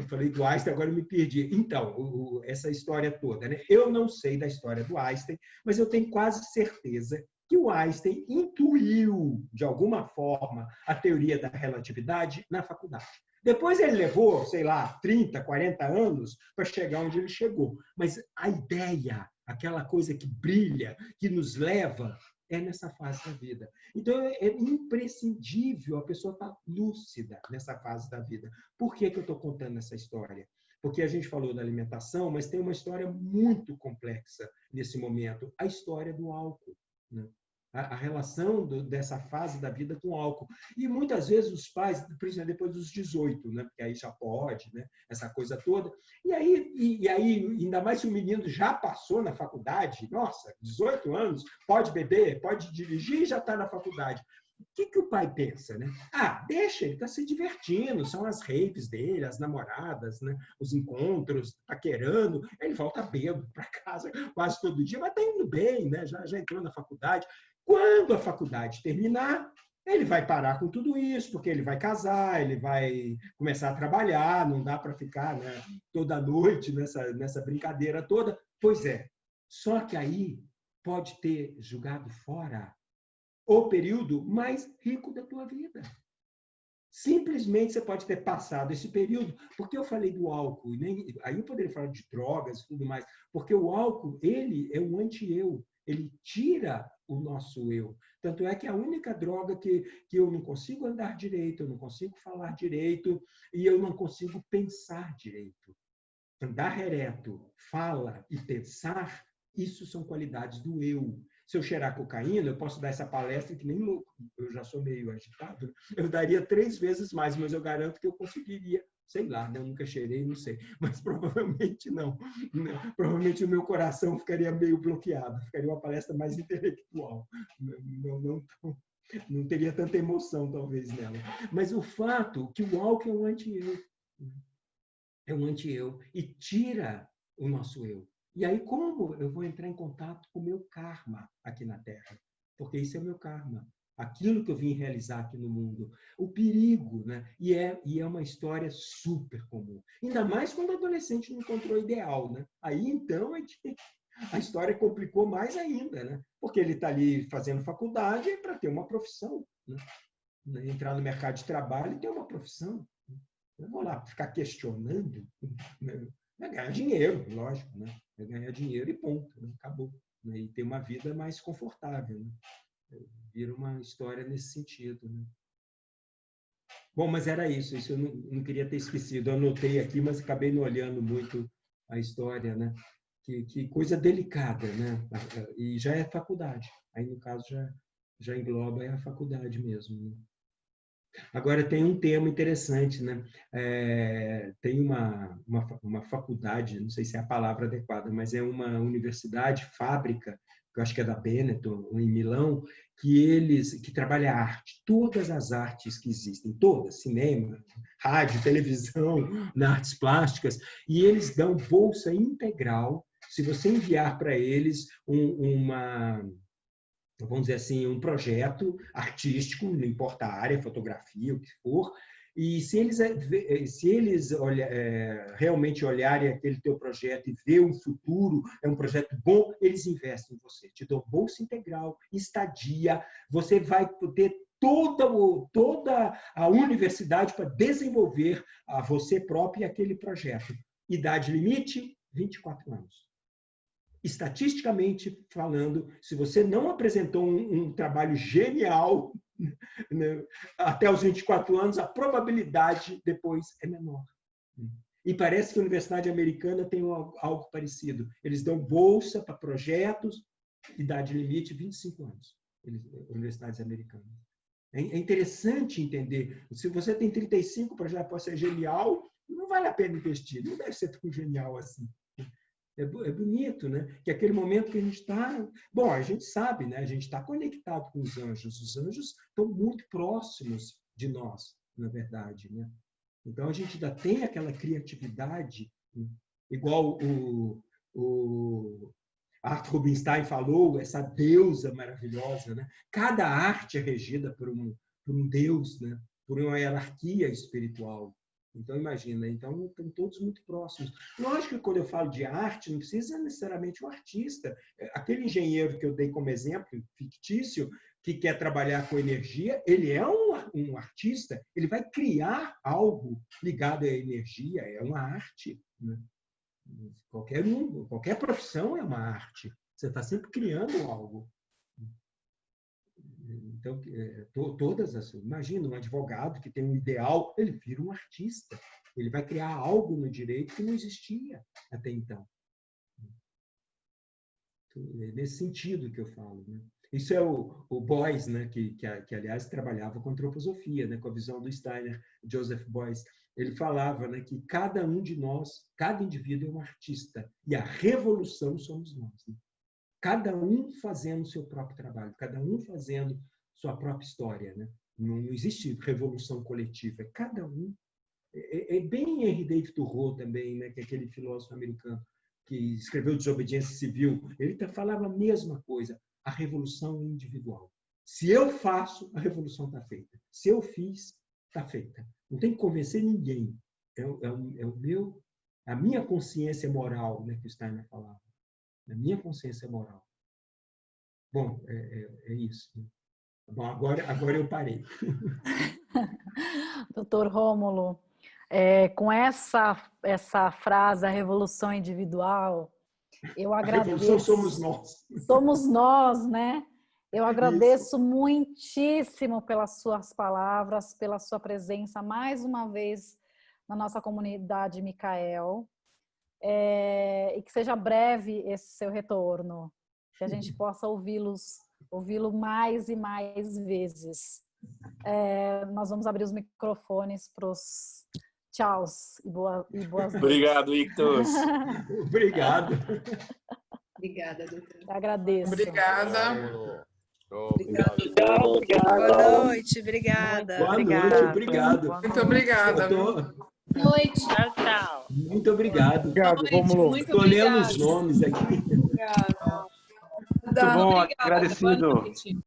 falei do Einstein, agora eu me perdi. Então, essa história toda. Né? Eu não sei da história do Einstein, mas eu tenho quase certeza que o Einstein intuiu, de alguma forma, a teoria da relatividade na faculdade. Depois ele levou, sei lá, 30, 40 anos para chegar onde ele chegou. Mas a ideia, aquela coisa que brilha, que nos leva, é nessa fase da vida. Então, é imprescindível a pessoa estar lúcida nessa fase da vida. Por que eu estou contando essa história? Porque a gente falou da alimentação, mas tem uma história muito complexa nesse momento, a história do álcool. Né? A relação dessa fase da vida com o álcool. E muitas vezes os pais, principalmente depois dos 18, né? Porque aí já pode, né? Essa coisa toda. E aí, ainda mais se o menino já passou na faculdade, nossa, 18 anos, pode beber, pode dirigir e já está na faculdade. O que o pai pensa? Né? Deixa, ele está se divertindo, são as raves dele, as namoradas, né? Os encontros, paquerando, ele volta bêbado para casa quase todo dia, mas está indo bem, né? Já entrou na faculdade. Quando a faculdade terminar, ele vai parar com tudo isso, porque ele vai casar, ele vai começar a trabalhar, não dá para ficar, né, toda noite nessa brincadeira toda. Pois é, só que aí pode ter jogado fora o período mais rico da tua vida. Simplesmente você pode ter passado esse período, porque eu falei do álcool, aí eu poderia falar de drogas e tudo mais, porque o álcool, ele é um anti-eu, ele tira o nosso eu. Tanto é que a única droga que eu não consigo andar direito, eu não consigo falar direito e eu não consigo pensar direito. Andar ereto, fala e pensar, isso são qualidades do eu. Se eu cheirar cocaína, eu posso dar essa palestra que nem louco. Eu já sou meio agitado. Eu daria 3 vezes mais, mas eu garanto que eu conseguiria. Sei lá, né? Eu nunca cheirei, não sei. Mas provavelmente não. Provavelmente o meu coração ficaria meio bloqueado. Ficaria uma palestra mais intelectual. Não teria tanta emoção, talvez, nela. Mas o fato que o álcool é um anti-eu. É um anti-eu. E tira o nosso eu. E aí, como eu vou entrar em contato com o meu karma aqui na Terra? Porque isso é o meu karma. Aquilo que eu vim realizar aqui no mundo. O perigo, né? E é uma história super comum. Ainda mais quando o adolescente não encontrou o ideal, né? Aí, então, a história complicou mais ainda, né? Porque ele está ali fazendo faculdade para ter uma profissão, né? Entrar no mercado de trabalho e ter uma profissão. Eu vou lá ficar questionando, né? Vai ganhar dinheiro, lógico, né? Vai ganhar dinheiro e ponto, né? Acabou. Né? E ter uma vida mais confortável, né? Vira uma história nesse sentido. Né? Bom, mas era isso eu não queria ter esquecido. Eu anotei aqui, mas acabei não olhando muito a história, né? Que coisa delicada, né? E já é faculdade. Aí, no caso, já engloba a faculdade mesmo. Né? Agora, tem um tema interessante, né? Tem uma faculdade, não sei se é a palavra adequada, mas é uma universidade, fábrica, que eu acho que é da Benetton, em Milão, que trabalha a arte, todas as artes que existem, todas, cinema, rádio, televisão, artes plásticas, e eles dão bolsa integral se você enviar para eles vamos dizer assim, um projeto artístico, não importa a área, fotografia, o que for, e se eles realmente olharem aquele teu projeto e ver um futuro, é um projeto bom, eles investem em você, te dão bolsa integral, estadia, você vai ter toda a universidade para desenvolver a você próprio aquele projeto. Idade limite, 24 anos. Estatisticamente falando, se você não apresentou um trabalho genial até os 24 anos, a probabilidade depois é menor. E parece que a Universidade Americana tem algo parecido. Eles dão bolsa para projetos, idade limite 25 anos, universidades americanas. É interessante entender. Se você tem 35, o projeto pode ser genial, não vale a pena investir, não deve ser tão genial assim. É bonito, né? Que aquele momento que a gente está... Bom, a gente sabe, né? A gente está conectado com os anjos. Os anjos estão muito próximos de nós, na verdade, né? Então, a gente ainda tem aquela criatividade, né? Igual o Arthur Rubinstein falou, essa deusa maravilhosa, né? Cada arte é regida por um deus, né? Por uma hierarquia espiritual. Então, imagina, então estão todos muito próximos. Lógico que quando eu falo de arte, não precisa necessariamente um artista. Aquele engenheiro que eu dei como exemplo, fictício, que quer trabalhar com energia, ele é um artista, ele vai criar algo ligado à energia, é uma arte. Né? Qualquer profissão é uma arte. Você está sempre criando algo. Então, imagina um advogado que tem um ideal, ele vira um artista. Ele vai criar algo no direito que não existia até então. É nesse sentido que eu falo. Né? Isso é o Beuys, né? que, aliás, trabalhava com antroposofia, né? Com a visão do Steiner, Joseph Beuys. Ele falava, né, que cada um de nós, cada indivíduo é um artista. E a revolução somos nós. Né? Cada um fazendo o seu próprio trabalho, cada um fazendo sua própria história. Né? Não existe revolução coletiva, é cada um. É bem Henry David Thoreau também, né? Que é aquele filósofo americano que escreveu Desobediência Civil. Ele falava a mesma coisa, a revolução individual. Se eu faço, a revolução está feita. Se eu fiz, está feita. Não tem que convencer ninguém. A minha consciência moral, né, que o Steiner falava. A minha consciência moral. Bom, é isso. Bom, agora eu parei. Doutor Rômulo, com essa frase, a revolução individual, eu agradeço. A revolução somos nós. Somos nós, né? Eu agradeço muitíssimo pelas suas palavras, pela sua presença mais uma vez na nossa comunidade Micael. E que seja breve esse seu retorno, que a gente possa ouvi-lo mais e mais vezes. Nós vamos abrir os microfones para os tchauz e boas noites. Obrigado, Ictus. Obrigado. Obrigada, doutora. Agradeço. Obrigada. Obrigado. Boa noite, obrigada. Boa noite, obrigado. Muito obrigada. Boa noite. Tchau, tchau. Muito obrigado. Obrigado, Rômulo. Estou lendo os nomes aqui. Obrigada. Muito bom, agradecido.